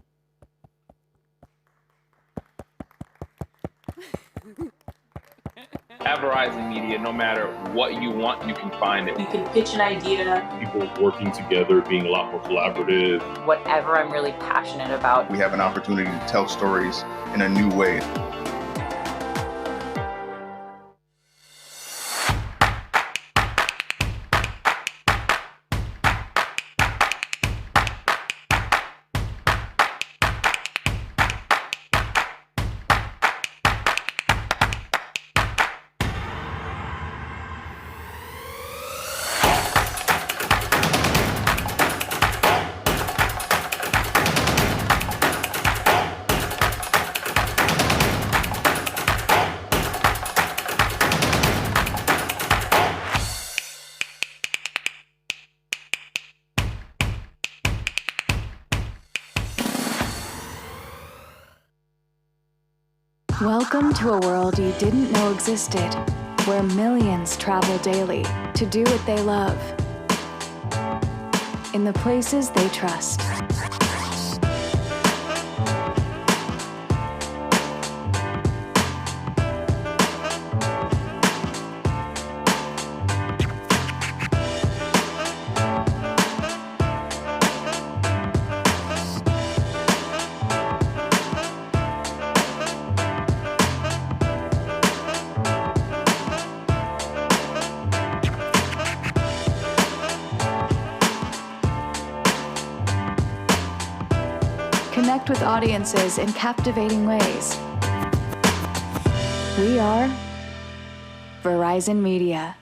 At Verizon Media, no matter what you want, you can find it. You can pitch an idea. People working together, being a lot more collaborative. Whatever I'm really passionate about. We have an opportunity to tell stories in a new way. Welcome to a world you didn't know existed, where millions travel daily to do what they love, in the places they trust. connect with audiences in captivating ways. We are Verizon Media.